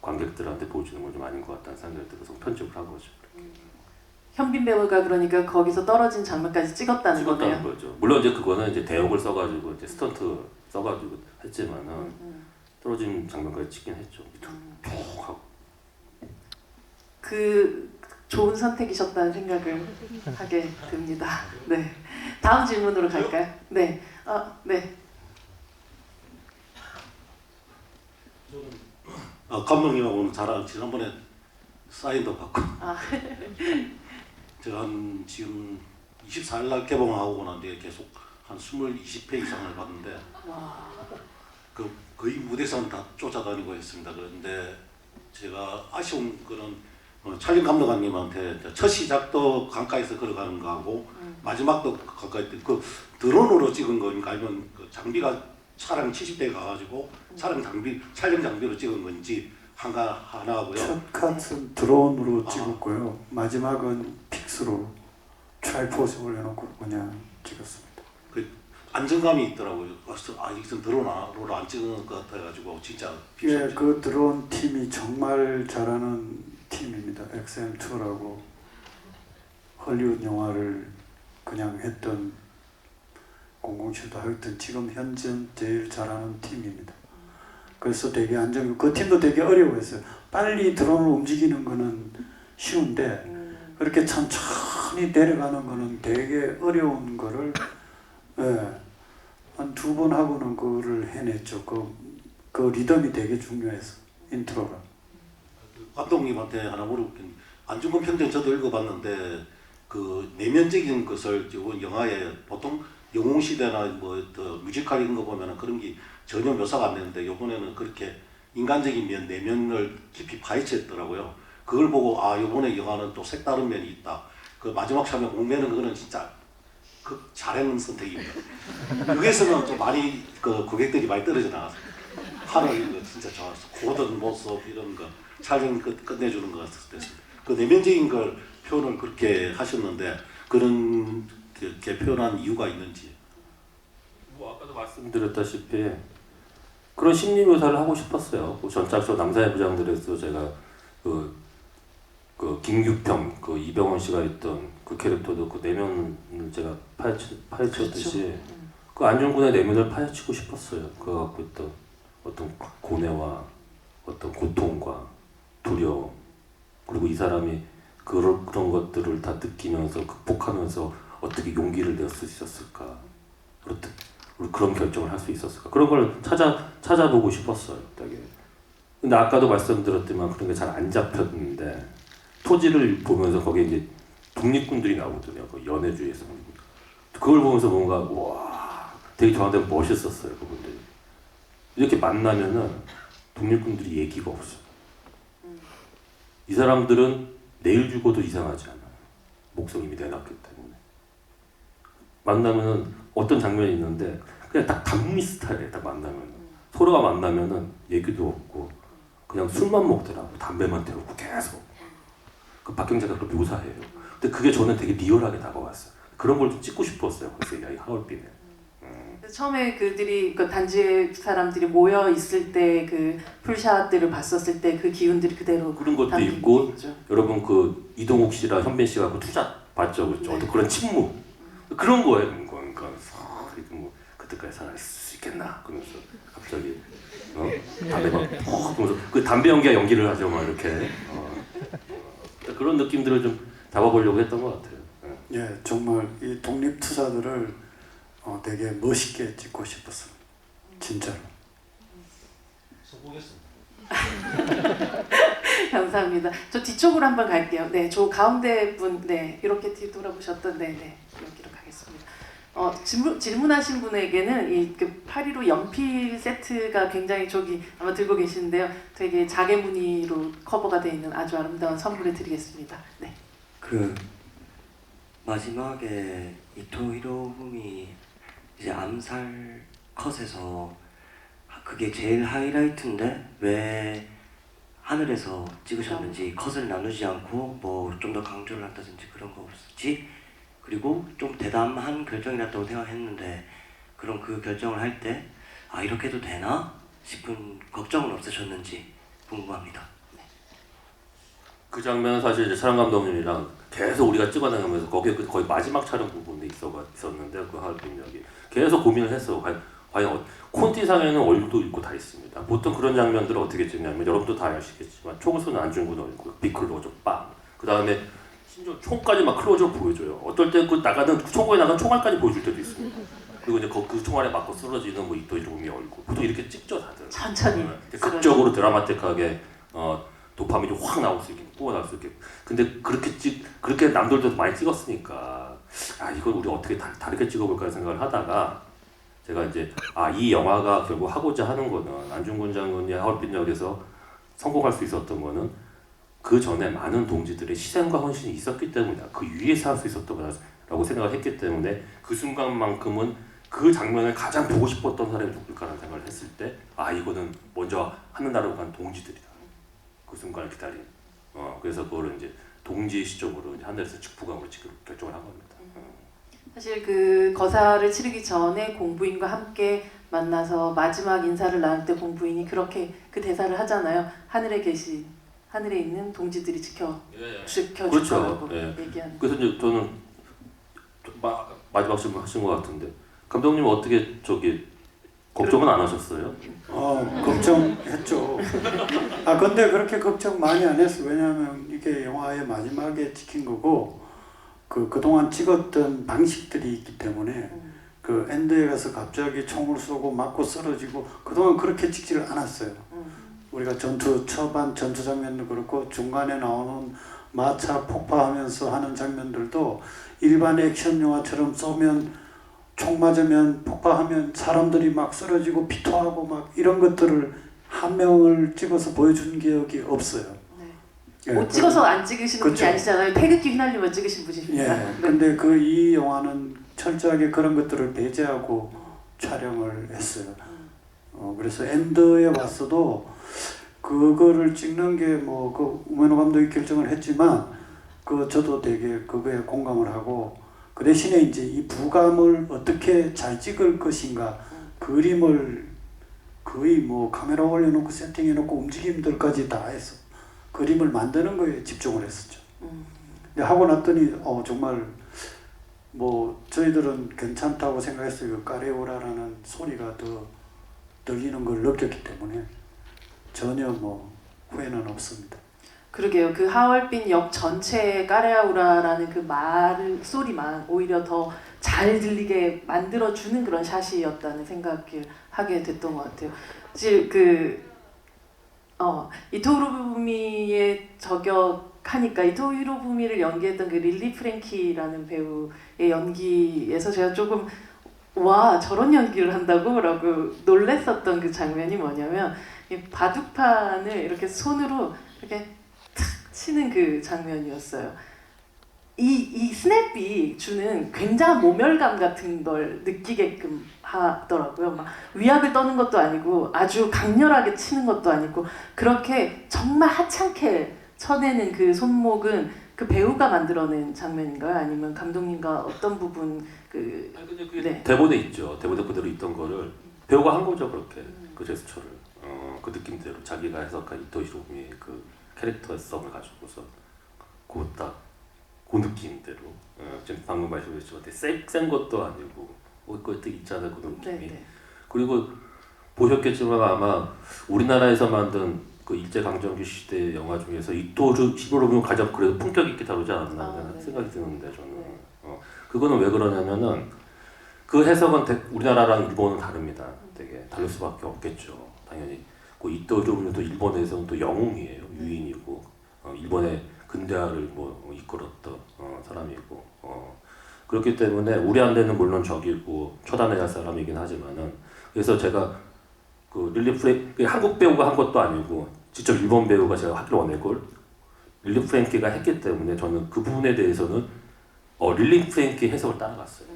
관객들한테 보여주는 건 좀 아닌 것 같다는 생각이 들어서 편집을 한 거죠. 현빈 배우가 그러니까 거기서 떨어진 장면까지 찍었다는 거네요. 거죠. 물론 이제 그거는 이제 대역을 써가지고 이제 스턴트 써가지고 했지만은 떨어진 장면까지 찍긴 했죠. 툭 하고. 그 좋은 선택이셨다는 생각을 하게 됩니다. 네. 다음 질문으로 갈까요? 네. 네. 감독님하고는 지난번에 사인도 받고 제가 지금 24일 날 개봉하고 난 뒤에 계속 한 20회 이상을 봤는데 거의 무대상 다 쫓아다니고 했습니다. 그런데 제가 아쉬운 거는 촬영 감독님한테 첫 시작도 강가에서 걸어가는 거하고 마지막도 가까이 그 드론으로 찍은 거니까 아니면 그 장비가 차량 70대 가가지고 촬영 장비로 찍은 건지 하나고요. 첫 컷은 드론으로 찍었고요. 마지막은 픽스로 트라이포드 올려놓고 그냥 찍었습니다. 그 안정감이 있더라고요. 이것은 드론으로 안 찍은 것 같아가지고 진짜. 예, 그 드론 팀이 정말 잘하는 팀입니다. XM2라고 헐리우드 영화를 그냥 했던 007도 하여튼 지금 현재 제일 잘하는 팀입니다. 그래서 되게 그 팀도 되게 어려워했어요. 빨리 드론을 움직이는 거는 쉬운데 그렇게 천천히 내려가는 거는 되게 어려운 거를 한 2번 하고는 그거를 해냈죠. 그 리듬이 되게 중요해서 인트로가. 감독님한테 하나 물어볼게요. 안중근 평전 저도 읽어봤는데 그 내면적인 것을 이번 영화에 보통 영웅시대나 뭐 더 뮤지컬 이런 거 보면은 그런 게 전혀 묘사가 안 되는데 이번에는 그렇게 인간적인 내면을 깊이 파헤쳤더라고요. 그걸 보고 아 이번에 영화는 또 색다른 면이 있다. 그 마지막 장면 옥매는 그거는 진짜 그 잘하는 선택입니다. 여기서는 좀 많이 그 고객들이 많이 떨어져 나갔어요. 하늘 이거 진짜 좋았어. 고든 모습 이런 거 촬영 끝내주는 것 같았어요. 그 내면적인 걸 표현을 그렇게 하셨는데 그런 게 표현한 이유가 있는지. 뭐 아까도 말씀드렸다시피 그런 심리 묘사를 하고 싶었어요. 그 전작서 남사의 부장들에서 제가 그 김규평 그 이병헌 씨가 있던 그 캐릭터도 그 내면을 제가 파헤쳤듯이 그렇죠. 그 안중근의 내면을 파헤치고 싶었어요. 그 갖고 있던 어떤 고뇌와 어떤 고통과 두려움 그리고 이 사람이 그런 것들을 다 느끼면서 극복하면서 어떻게 용기를 낼 수 있었을까? 어떻게 그런 결정을 할 수 있었을까? 그런 걸 찾아보고 싶었어요. 되게. 근데 아까도 말씀드렸지만 그런 게 잘 안 잡혔는데 토지를 보면서 거기에 이제 독립군들이 나오거든요. 그 연해주에서 그걸 보면서 뭔가 와 되게 저한테 멋있었어요. 그분들이 이렇게 만나면은 독립군들이 얘기가 없어. 이 사람들은 내일 죽어도 이상하지 않아요. 목숨 이미 내놨기 때문에. 만나면은 어떤 장면이 있는데 그냥 딱 단미 스타일이에요. 딱 만나면 서로가 만나면은 얘기도 없고 그냥 술만 먹더라고. 담배만 태우고 계속. 그 박경자가 그걸 묘사해요. 근데 그게 저는 되게 리얼하게 다가왔어요. 그런 걸 좀 찍고 싶었어요. 그래서 이 하얼빈에. 처음에 그들이 그 단지의 사람들이 모여 있을 때 그 풀샷들을 봤었을 때 그 기운들이 그대로 그런 것도 담긴 있고 있죠. 여러분 그 이동욱 씨랑 현빈 씨가 그 투샷 봤죠, 그렇죠? 네. 어떤 그런 침묵 그런 거예요, 그러니까 뭐 그때까지 살아있을 수 있겠나? 그러면서 갑자기 담배 막 그러면서 그 담배 연기를 하죠, 막 이렇게 그런 느낌들을 좀 잡아보려고 했던 것 같아요. 예, 정말 이 독립 투사들을 되게 멋있게 찍고 싶었어요. 진짜로. 성공했습니다. 감사합니다. 저 뒤쪽으로 한번 갈게요. 네, 저 가운데 분, 네, 이렇게 뒤돌아보셨던, 네, 여기로 가겠습니다. 질문하신 분에게는 그 8.15 연필 세트가 굉장히 저기 아마 들고 계시는데요. 되게 자개 무늬로 커버가 되어 있는 아주 아름다운 선물을 드리겠습니다. 네. 그 마지막에 이토 히로부미 이제 암살 컷에서 그게 제일 하이라이트인데 왜 하늘에서 찍으셨는지 컷을 나누지 않고 뭐 좀 더 강조를 한다든지 그런 거 없었지? 그리고 좀 대담한 결정이었다고 생각했는데 그럼 그 결정을 할 때 아 이렇게 해도 되나 싶은 걱정은 없으셨는지 궁금합니다. 그 장면은 사실 이제 촬영 감독님이랑 계속 우리가 찍어나가면서 거기에 거의 마지막 촬영 부분에 있었는데 그 하얼빈 역이 계속 고민을 했어. 과연 콘티상에는 얼굴도 있고 다 있습니다. 보통 그런 장면들을 어떻게 찍냐면 여러분도 다 아시겠지만 총수는 안중근 얼굴, 빅클로즈 빵. 그 다음에 심지어 총까지 막 클로즈업 보여줘요. 어떨 때 그 나가는 총구에 나간 총알까지 보여줄 때도 있습니다. 그리고 이제 그 총알에 맞고 쓰러지는 뭐 이토 히로부미 얼굴. 보통 이렇게 찍죠 다들. 천천히. 극적으로 드라마틱하게 도파민이 확 나올 수 있게 뿜어 나올 수 있게. 근데 그렇게 남들도 많이 찍었으니까 아 이걸 우리 어떻게 다르게 찍어볼까 생각을 하다가 제가 이제 이 영화가 결국 하고자 하는 거는 안중근 장군이 하얼빈 역에서 성공할 수 있었던 거는 그 전에 많은 동지들의 희생과 헌신이 있었기 때문이다. 그 위에서 할 수 있었던 거라고 생각을 했기 때문에 그 순간만큼은 그 장면을 가장 보고 싶었던 사람이 누굴까라는 생각을 했을 때 이거는 먼저 하늘나라로 간 동지들이다. 그 순간을 기다린. 그래서 그거를 이제 동지의 시점으로 이제 하늘에서 축복함으로 지금 결정을 한 겁니다. 사실 그 거사를 치르기 전에 공부인과 함께 만나서 마지막 인사를 나눌 때 공부인이 그렇게 그 대사를 하잖아요. 하늘에 있는 동지들이 지켜줄 그렇죠. 거라고 예. 얘기하는. 그래서 이제 저는 마지막 질문 하신 것 같은데 감독님 어떻게 저기 걱정은 안 하셨어요? 걱정했죠. 근데 그렇게 걱정 많이 안 했어. 왜냐하면 이게 영화의 마지막에 찍힌 거고 그동안 찍었던 방식들이 있기 때문에 그 엔드에 가서 갑자기 총을 쏘고 맞고 쓰러지고 그동안 그렇게 찍지를 않았어요. 우리가 초반 전투 장면도 그렇고 중간에 나오는 마차 폭파하면서 하는 장면들도 일반 액션 영화처럼 쏘면 총 맞으면 폭파하면 사람들이 막 쓰러지고 피토하고 막 이런 것들을 한 명을 찍어서 보여준 기억이 없어요. 네. 못 찍어서 안 찍으시는 그쵸. 분이 아니잖아요. 태극기 휘날리면 찍으신 분이십니다. 예. 근데 이 영화는 철저하게 그런 것들을 배제하고 촬영을 했어요. 그래서 엔드에 왔어도 그거를 찍는 게 우메노 감독이 결정을 했지만 저도 되게 그거에 공감을 하고 그 대신에 이제 이 부감을 어떻게 잘 찍을 것인가 그림을 거의 카메라 올려놓고 세팅해놓고 움직임들까지 다 해서 그림을 만드는 거에 집중을 했었죠. 근데 하고 났더니 정말 저희들은 괜찮다고 생각했어요. 까레오라라는 소리가 더 들리는 걸 느꼈기 때문에 전혀 후회는 없습니다. 그러게요. 그 하얼빈 역 전체에 까레아우라라는 그 말 소리만 오히려 더 잘 들리게 만들어주는 그런 샷이었다는 생각을 하게 됐던 것 같아요. 사실 이토 히로부미에 저격하니까 이토 히로부미를 연기했던 그 릴리 프랭키라는 배우의 연기에서 제가 조금 와 저런 연기를 한다고? 라고 놀랬었던 그 장면이 뭐냐면 이 바둑판을 이렇게 손으로 이렇게 탁 치는 그 장면이었어요. 이 스냅이 주는 굉장한 모멸감 같은 걸 느끼게끔 하더라고요. 막 위압을 떠는 것도 아니고 아주 강렬하게 치는 것도 아니고 그렇게 정말 하찮게 쳐내는 그 손목은 그 배우가 만들어낸 장면인가요? 아니면 감독님과 어떤 부분 근데 그게 네. 대본에 있죠. 대본에 그대로 있던 거를 배우가 한 거죠. 그렇게 그 제스처를 그 느낌대로 자기가 해석한 이토 히로부미의 그 캐릭터성을 가지고서 그 느낌대로 지금 방금 말씀하셨지만 되게 센 것도 아니고 그것도 있잖아요. 그 느낌이. 네네. 그리고 보셨겠지만 아마 우리나라에서 만든 그 일제강점기 시대 영화 중에서 이토 히로부미가 가장 그래도 품격 있게 다루지 않았나 네. 생각이 드는데 저는 네. 그거는 왜 그러냐면은 그 해석은 우리나라랑 일본은 다릅니다. 되게 다를 수밖에 없겠죠. 당연히 그 이토 히로부미도 일본에서는 또 영웅이에요. 유인이고 일본의 근대화를 이끌었던 사람이고 그렇기 때문에 우리한테는 물론 적이고 처단해야 할 사람이긴 하지만은 그래서 제가 그 릴리 프랭키 한국 배우가 한 것도 아니고 직접 일본 배우가 제가 하기를 원할 걸 릴리 프랭키가 했기 때문에 저는 그 부분에 대해서는 릴리 프랭키 해석을 따라갔어요.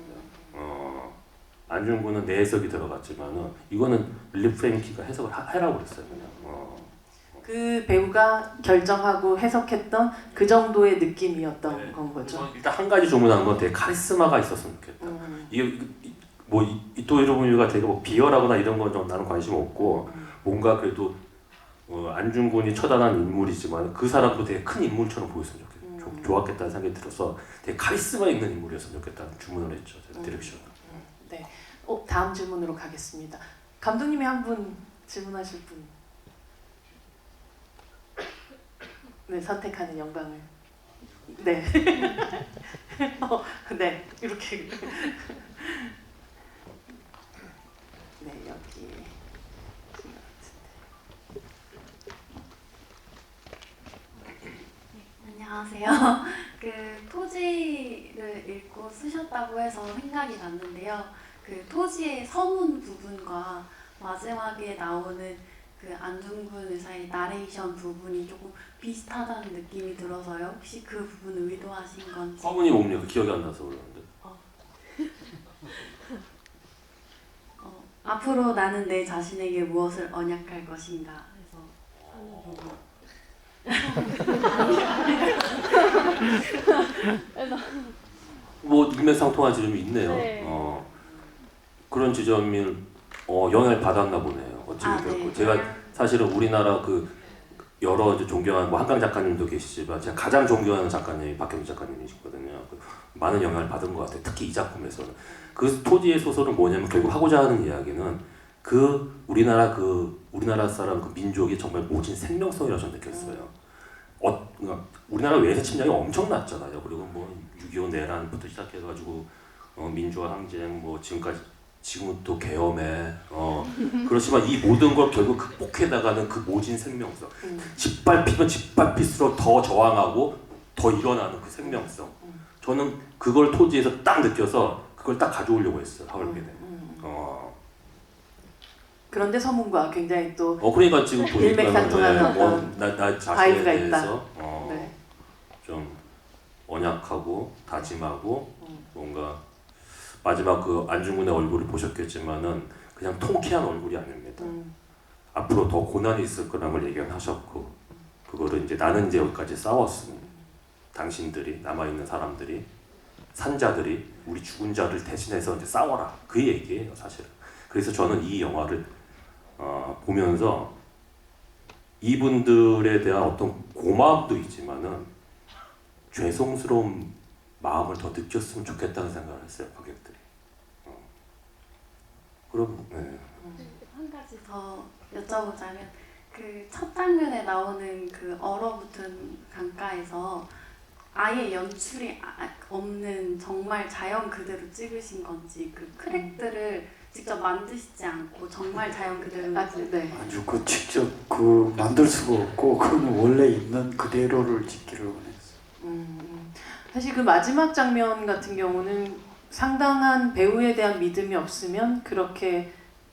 안중근은 내 해석이 들어갔지만은 이거는 릴리 프랭키가 해석을 해라고 그랬어요. 그냥. 그 배우가 결정하고 해석했던 그 정도의 느낌이었던 네. 건 거죠. 일단 한 가지 주문한 건 되게 카리스마가 있었으면 좋겠다. 이게 이토 히로부미가 되게 비열하거나 이런 건 좀 나는 관심 없고 뭔가 그래도 안중근이 처단한 인물이지만 그 사람도 되게 큰 인물처럼 보였으면 좋겠다. 좋았겠다는 생각이 들어서 되게 카리스마 있는 인물이었으면 좋겠다는 주문을 했죠. 디렉션. 네. 다음 질문으로 가겠습니다. 감독님이 한 분 질문하실 분. 네, 선택하는 영광을. 네. 네, 이렇게. 네, 여기. 안녕하세요. 그 토지를 읽고 쓰셨다고 해서 생각이 났는데요. 그 토지의 서문 부분과 마지막에 나오는 그 안중근 의사의 나레이션 부분이 조금 비슷하다는 느낌이 들어서요. 혹시 그 부분 의도하신 건지. 서문이 뭡니까? 기억이 안 나서 그러는데. 앞으로 나는 내 자신에게 무엇을 언약할 것인가 해서 일맥상통한 지점이 있네요. 네. 그런 지점을 영향을 받았나 보네요. 어찌됐건 네. 제가 사실은 우리나라 그 여러 이제 존경하는 한강 작가님도 계시지만 제가 가장 존경하는 작가님이 박경주 작가님이시거든요. 많은 영향을 받은 것 같아요. 특히 이 작품에서는. 그 토지의 소설은 뭐냐면 결국 하고자 하는 이야기는 그 우리나라 사람 그 민족이 정말 모진 생명성이라고 저는 느꼈어요. 그러니까 우리나라 외세 침략이 엄청났잖아요. 그리고 뭐 6.25 내란부터 시작해가지고 민주화 항쟁 뭐 지금은 또 계엄에 그렇지만 이 모든 걸 결국 극복해 나가는 그 모진 생명성. 짓밟히면 짓밟힐수록 더 저항하고 더 일어나는 그 생명성. 저는 그걸 토지에서 딱 느껴서 그걸 딱 가져오려고 했어요. 하얼빈에. 그런데 서문과 굉장히 또 그러니까 지금 보니까 일맥상통하는 나 자신에 바이브가 대해서 네. 좀 언약하고 다짐하고 뭔가 마지막 그 안중근의 얼굴을 보셨겠지만은 그냥 통쾌한 얼굴이 아닙니다. 앞으로 더 고난이 있을 거라는 걸 예견하셨고 그거를 이제 나는 이제 여기까지 싸웠으니 당신들이 남아있는 사람들이 산자들이 우리 죽은 자를 대신해서 이제 싸워라 그 얘기예요 사실은. 그래서 저는 이 영화를 보면서 이분들에 대한 어떤 고마움도 있지만은 죄송스러운 마음을 더 느꼈으면 좋겠다는 생각을 했어요 관객들이. 그럼 네. 한 가지 더 여쭤보자면 그 첫 장면에 나오는 그 얼어붙은 강가에서 아예 연출이 없는 정말 자연 그대로 찍으신 건지 그 크랙들을 직접 만드시지 않고 정말 자연 그대로 네. 아주 그 직접 그 만들 수가 없고 그건 원래 있는 그대로를 찍기를 원했어요. 사실 그 마지막 장면 같은 경우는 상당한 배우에 대한 믿음이 없으면 그렇게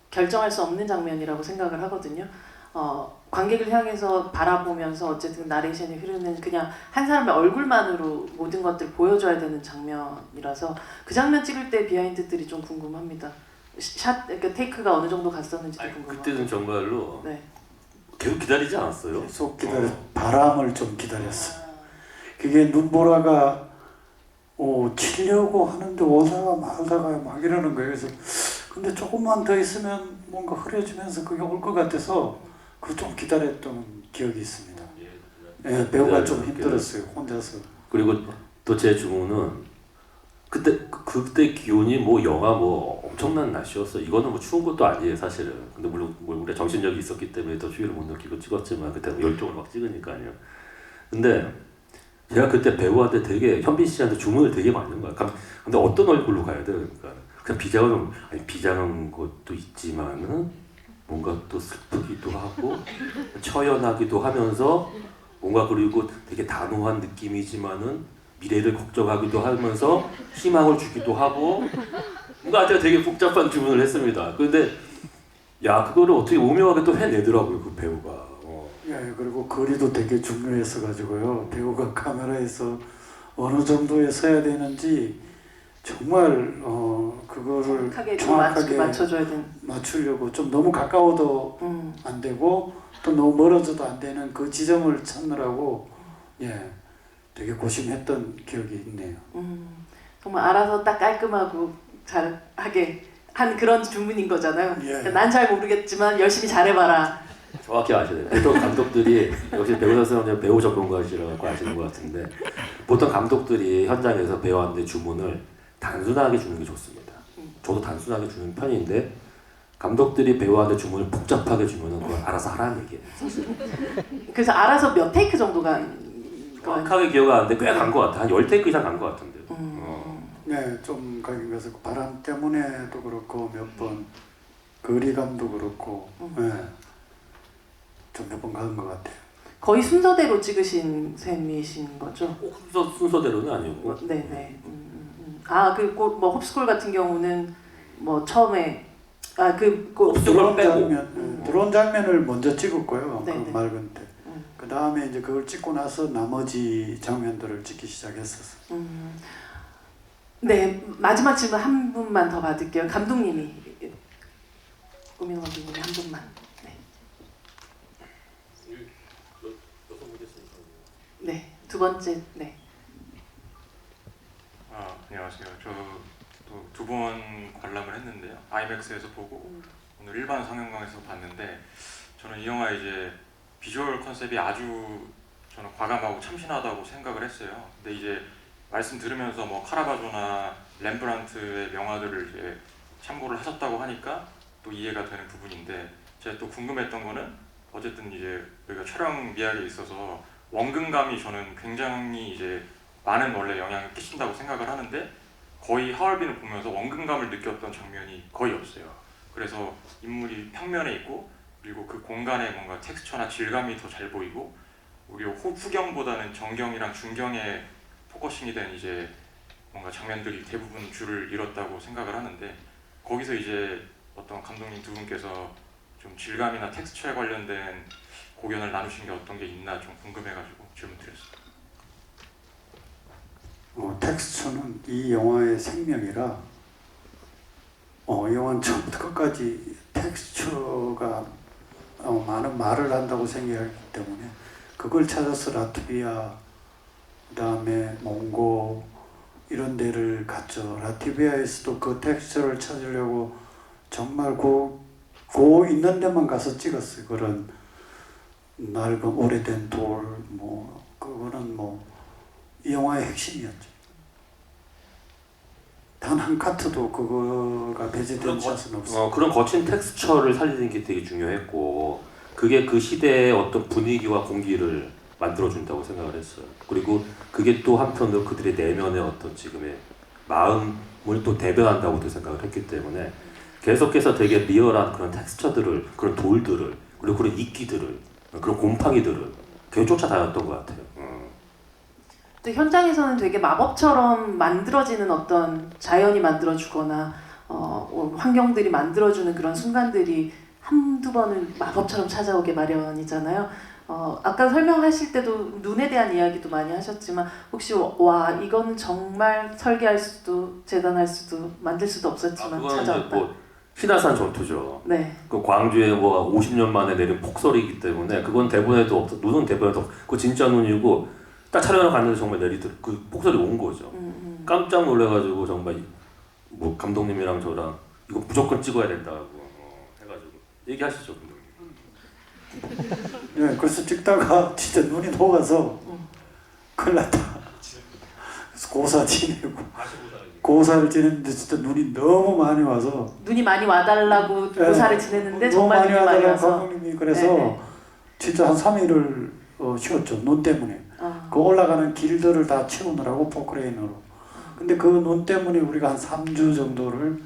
결정할 수 없는 장면이라고 생각을 하거든요. 관객을 향해서 바라보면서 어쨌든 나레이션이 흐르는 그냥 한 사람의 얼굴만으로 모든 것들을 보여줘야 되는 장면이라서 그 장면 찍을 때 비하인드들이 좀 궁금합니다. 그러니까 테이크가 어느 정도 갔었는지도 궁금하고. 그때는 정말로 네. 계속 기다리지 않았어요? 계속 바람을 좀 기다렸어. 그게 눈보라가 치려고 하는데 오다가 말다가 막 이러는 거예요. 그래서 근데 조금만 더 있으면 뭔가 흐려지면서 그게 올 것 같아서 그 좀 기다렸던 기억이 있습니다. 예, 배우가 좀 힘들었어요. 혼자서. 그리고 또 제 주문은 그때 기온이 뭐 영하 뭐 엄청난 날씨였어. 이거는 뭐 추운 것도 아니에요 사실은. 근데 물론 우리가 정신력이 있었기 때문에 더 추위를 못 느끼고 찍었지만 그때 열정을 막 찍으니까요. 근데 제가 그때 배우한테 되게 현빈 씨한테 주문을 되게 많이 한 거야. 근데 어떤 얼굴로 가야 돼? 그러니까 그냥 비장한 것도 있지만은 뭔가 또 슬프기도 하고 처연하기도 하면서 뭔가 그리고 되게 단호한 느낌이지만은 미래를 걱정하기도 하면서 희망을 주기도 하고 뭔가 제가 되게 복잡한 주문을 했습니다. 그런데 야 그거를 어떻게 오묘하게 또 해내더라고요 그 배우가. 예, 그리고 거리도 되게 중요했어 가지고요. 배우가 카메라에서 어느 정도에 서야 되는지 정말 그거를 정확하게 맞춰줘야 되는. 맞추려고 좀 너무 가까워도 안 되고 또 너무 멀어져도 안 되는 그 지점을 찾느라고 예 되게 고심했던 기억이 있네요. 정말 알아서 딱 깔끔하고 잘하게 한 그런 주문인 거잖아요. 예. 난 잘 모르겠지만 열심히 잘해봐라. 정확히 아셔야 돼요. 보통 감독들이 역시 배우 선생님은 배우 전문가시라고 아시는 것 같은데 보통 감독들이 현장에서 배우한테 주문을 단순하게 주는 게 좋습니다. 저도 단순하게 주는 편인데 감독들이 배우한테 주문을 복잡하게 주면은 그걸 알아서 하라는 얘기예요. 그래서 알아서 몇 테이크 정도가 정확하게 기억 안 나는데 꽤 간 것 같아. 한 10테이크 이상 간 것 같은데. 네, 좀 가긴 가서 바람 때문에도 그렇고 몇 번 거리감도 그렇고 예, 좀 몇 번 간 것 같아요. 거의 순서대로 찍으신 셈이신 거죠? 꼭 순서대로는 아니고. 네네. 뭐 홉스콜 같은 경우는 뭐 처음에 홉스콜 빼고 드론 장면을 먼저 찍었고요. 네네. 그 맑은 때. 그 다음에 이제 그걸 찍고 나서 나머지 장면들을 찍기 시작했었어요. 네, 마지막 질문 한 분만 더 받을게요. 감독님이 우민호 감독님이 한 분만. 네. 네, 두 번째. 네. 안녕하세요. 저도 두 번 관람을 했는데요. 아이맥스에서 보고 오늘 일반 상영관에서 봤는데 저는 이 영화 이제 비주얼 컨셉이 아주 저는 과감하고 참신하다고 생각을 했어요. 근데 이제 말씀 들으면서 뭐 카라바조나 렘브란트의 명화들을 이제 참고를 하셨다고 하니까 또 이해가 되는 부분인데, 제가 또 궁금했던 거는 어쨌든 이제 우리가 촬영 미학에 있어서 원근감이 저는 굉장히 이제 많은 원래 영향을 끼친다고 생각을 하는데, 거의 하얼빈을 보면서 원근감을 느꼈던 장면이 거의 없어요. 그래서 인물이 평면에 있고, 그리고 그 공간의 뭔가 텍스처나 질감이 더 잘 보이고, 오히려 후경보다는 정경이랑 중경에 포커싱이 된 이제 뭔가 장면들이 대부분 줄을 잃었다고 생각을 하는데, 거기서 이제 어떤 감독님 두 분께서 좀 질감이나 텍스처에 관련된 고견을 나누신 게 어떤 게 있나 좀 궁금해가지고 질문 드렸습니다. 텍스처는 이 영화의 생명이라 영화는 처음부터 끝까지 텍스처가 많은 말을 한다고 생각하기 때문에 그걸 찾아서 라트비아, 그다음에 몽고 이런 데를 갔죠. 라트비아에서도 그 텍스처를 찾으려고 정말 고 있는 데만 가서 찍었어요. 그런 낡은 오래된 돌, 그거는 이 영화의 핵심이었죠. 단 한 카트도 그거가 배제된 샷은 없어요. 그런 거친 텍스처를 살리는 게 되게 중요했고, 그게 그 시대의 어떤 분위기와 공기를 만들어준다고 생각을 했어요. 그리고 그게 또 한편으로 그들의 내면의 어떤 지금의 마음을 또 대변한다고도 생각을 했기 때문에 계속해서 되게 리얼한 그런 텍스처들을, 그런 돌들을, 그리고 그런 이끼들을, 그런 곰팡이들을 계속 쫓아다녔던 것 같아요. 또 현장에서는 되게 마법처럼 만들어지는 어떤 자연이 만들어주거나 환경들이 만들어주는 그런 순간들이 한두 번은 마법처럼 찾아오게 마련이잖아요. 아까 설명하실 때도 눈에 대한 이야기도 많이 하셨지만, 혹시 와 이거는 정말 설계할 수도 재단할 수도 만들 수도 없었지만 그거는 찾아왔다. 이제 신화산 전투죠. 네. 그 광주에 50년 만에 내린 폭설이기 때문에 그건 대본에도 없어. 눈은 대본에도 없어. 그거 진짜 눈이고, 딱 촬영을 갔는데 정말 그 폭설이 온 거죠. 깜짝 놀래가지고 정말 감독님이랑 저랑 이거 무조건 찍어야 된다고 해가지고 얘기하시죠, 감독님. 네, 그래서 찍다가 진짜 눈이 녹아서 큰일 났다. 그래서 고사 지내고 고사를 지냈는데 진짜 눈이 너무 많이 와서 눈이 많이 와달라고 고사를 지냈는데 너무 정말 눈이 많이 와서 감독님이 그래서 네네. 진짜 한 3일을 쉬었죠. 눈 때문에. 그 올라가는 길들을 다 채우느라고 포크레인으로. 근데 그 눈 때문에 우리가 한 3주 정도를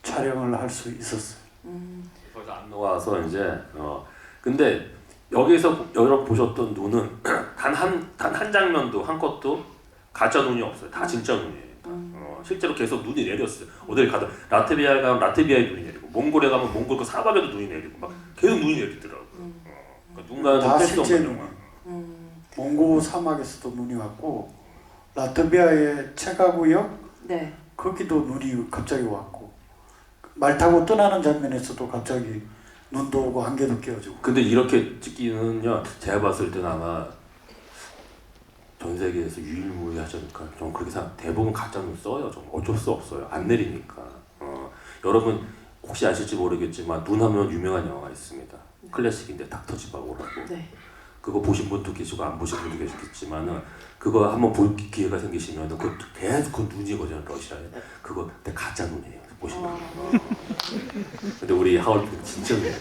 촬영을 할 수 있었어요. 그래서 안 녹아서 이제 근데 여기서 여러분 보셨던 눈은 단 한 장면도 한 컷도 가짜 눈이 없어요. 다 진짜 눈이에요. 실제로 계속 눈이 내렸어요. 어딜 가도 라트비아에 가면 라트비아에 눈이 내리고, 몽골에 가면 몽골 그 사막에도 눈이 내리고, 막 계속 눈이 내리더라고요. 그러니까 눈과는 다 뗄수 실제 없는 눈이. 영화. 몽고 사막에서도 눈이 왔고, 라트비아의 체가구역 네. 거기도 눈이 갑자기 왔고, 말 타고 떠나는 장면에서도 갑자기 눈도 오고 안개도 끼어지고. 근데 이렇게 찍기는요, 제가 봤을 때는 아마 전 세계에서 유일무이하지 않을까. 좀 그렇게 생각. 대부분 가짜 눈 써요. 좀 어쩔 수 없어요. 안 내리니까. 여러분 혹시 아실지 모르겠지만 눈하면 유명한 영화가 있습니다. 클래식인데 닥터 지바고라고. 네. 그거 보신 분도 계시고 안 보신 분도 계시겠지만은 그거 한번 볼 기회가 생기시면 그 계속 그 눈이거든요, 러시아에. 그거 내 가짜 눈이에요. 보시면. 근데 우리 하얼빈 진짜 눈이에요.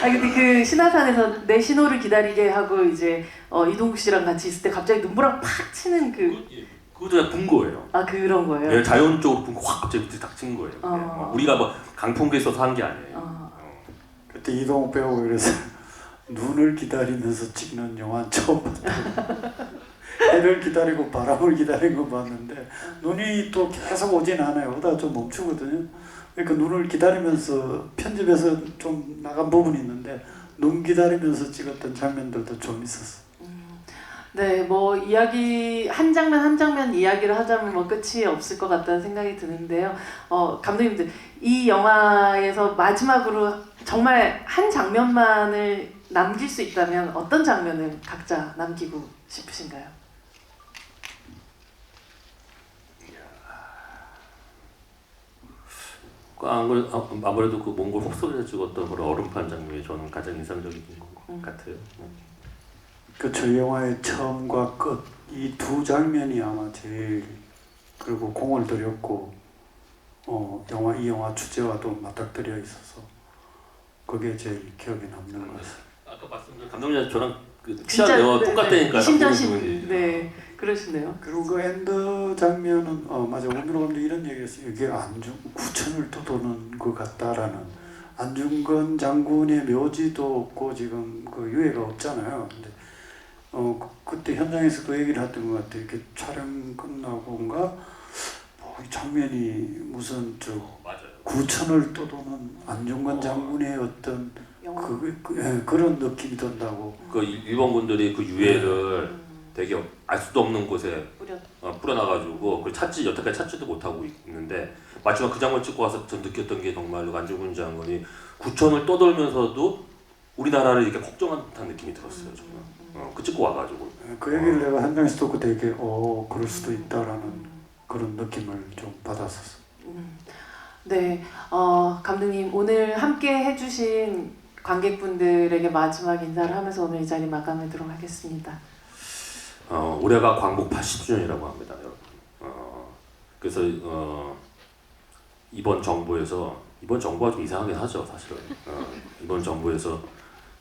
근데 그 신화산에서 내 신호를 기다리게 하고 이제 이동국 씨랑 같이 있을 때 갑자기 눈보라 팍 치는 그것도 그냥 분 거예요. 그런 거예요. 네, 자연적으로 분 거 확 갑자기 딱 친 거예요. 우리가 뭐 강풍기에 있어서 한 게 아니에요. 그때 이동욱 배우가 그래서 눈을 기다리면서 찍는 영화는 처음 봤다고. 해를 기다리고 바람을 기다리는 거 봤는데 눈이 또 계속 오진 않아요. 오다가 좀 멈추거든요. 그러니까 눈을 기다리면서 편집에서 좀 나간 부분이 있는데 눈 기다리면서 찍었던 장면들도 좀 있었어요. 네, 뭐 이야기 한 장면 한 장면 이야기를 하자면 뭐 끝이 없을 것 같다는 생각이 드는데요. 감독님들 이 영화에서 마지막으로 정말 한 장면만을 남길 수 있다면 어떤 장면을 각자 남기고 싶으신가요? 아무래도 그 몽골 혹서리에 찍었던 그런 얼음판 장면이 저는 가장 인상적인 것 같아요. 그 저 영화의 처음과 끝 이 두 장면이 아마 제일 그리고 공을 들였고 이 영화 주제와도 맞닥뜨려 있어서 그게 제일 기억에 남는 것 같아요. 아까 말씀드린 감독님 저랑 그 진짜, 취한 영화 네, 똑같다니까. 이심전심 네 그러시네요. 그리고 그 엔드 장면은 맞아 오민호 감독 이런 얘기했어요. 이게 구천을 떠도는 것 같다라는. 안중근 장군의 묘지도 없고 지금 그 유해가 없잖아요. 근데 그때 현장에서 그 얘기를 했던 것 같아요. 이렇게 촬영 끝나고인가 이 장면이 무슨 맞아요. 구천을 떠도는 안중근 장군의 어떤 그런 느낌이 든다고. 그 일본 분들이 그 유해를 되게 알 수도 없는 곳에 뿌려놔가지고 그걸 여태까지 찾지도 못하고 있는데 마지막 그 장면 찍고 와서 전 느꼈던 게 정말로 안중근 장군이 구천을 떠돌면서도 우리나라를 이렇게 걱정한 듯한 느낌이 들었어요. 정말. 그 찍고 와가지고. 그 얘기를 내가 현장에서 듣고 되게 그럴 수도 있다라는 그런 느낌을 좀 받았었어. 네, 감독님 오늘 함께 해주신 관객분들에게 마지막 인사를 하면서 오늘 이 자리 마감하도록 하겠습니다. 올해가 광복 80주년이라고 합니다, 여러분. 그래서 이번 정부가 좀 이상하긴 하죠, 사실은. 이번 정부에서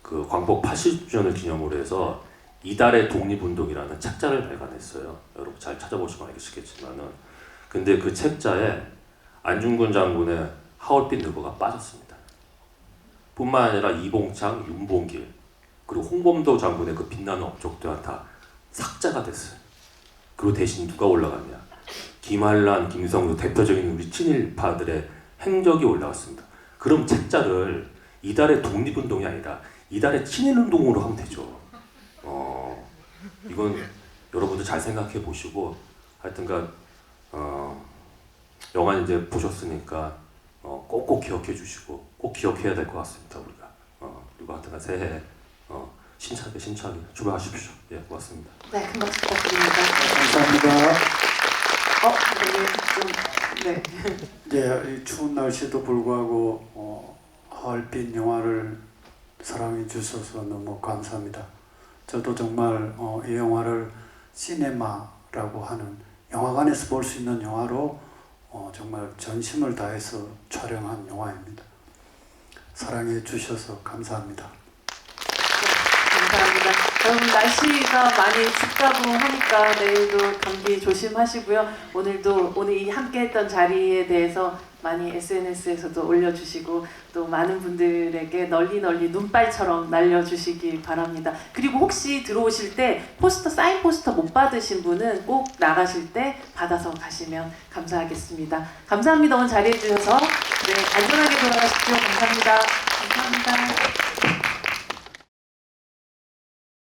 그 광복 80주년을 기념으로 해서 이달의 독립운동이라는 책자를 발간했어요. 여러분 잘 찾아보시면 알겠지만은. 근데 그 책자에 안중근 장군의 하얼빈 너거가 빠졌습니다. 뿐만 아니라 이봉창, 윤봉길 그리고 홍범도 장군의 그 빛나는 업적 또한 다 삭제가 됐어요. 그리고 대신 누가 올라갔냐? 김한란, 김성도 대표적인 우리 친일파들의 행적이 올라갔습니다. 그럼 책자를 이달의 독립운동이 아니라 이달의 친일운동으로 하면 되죠. 이건 여러분들 잘 생각해 보시고 하여튼간 영화 이제 보셨으니까 꼭꼭 기억해 주시고 꼭 기억해야 될 것 같습니다, 우리가. 그리고 하여튼간 새해 신차게 출발하십시오. 예, 고맙습니다. 네, 큰 박수 부탁드립니다. 감사합니다. 네. 이 추운 날씨도 불구하고 하얼빈 영화를 사랑해 주셔서 너무 감사합니다. 저도 정말 이 영화를 시네마라고 하는 영화관에서 볼 수 있는 영화로 정말 전심을 다해서 촬영한 영화입니다. 사랑해 주셔서 감사합니다. 감사합니다. 여러분 날씨가 많이 춥다고 하니까 내일도 감기 조심하시고요. 오늘 이 함께했던 자리에 대해서 많이 SNS에서도 올려주시고 또 많은 분들에게 널리 눈발처럼 날려주시기 바랍니다. 그리고 혹시 들어오실 때 사인 포스터 못 받으신 분은 꼭 나가실 때 받아서 가시면 감사하겠습니다. 감사합니다. 오늘 자리해 주셔서 안전하게 돌아가십시오. 감사합니다.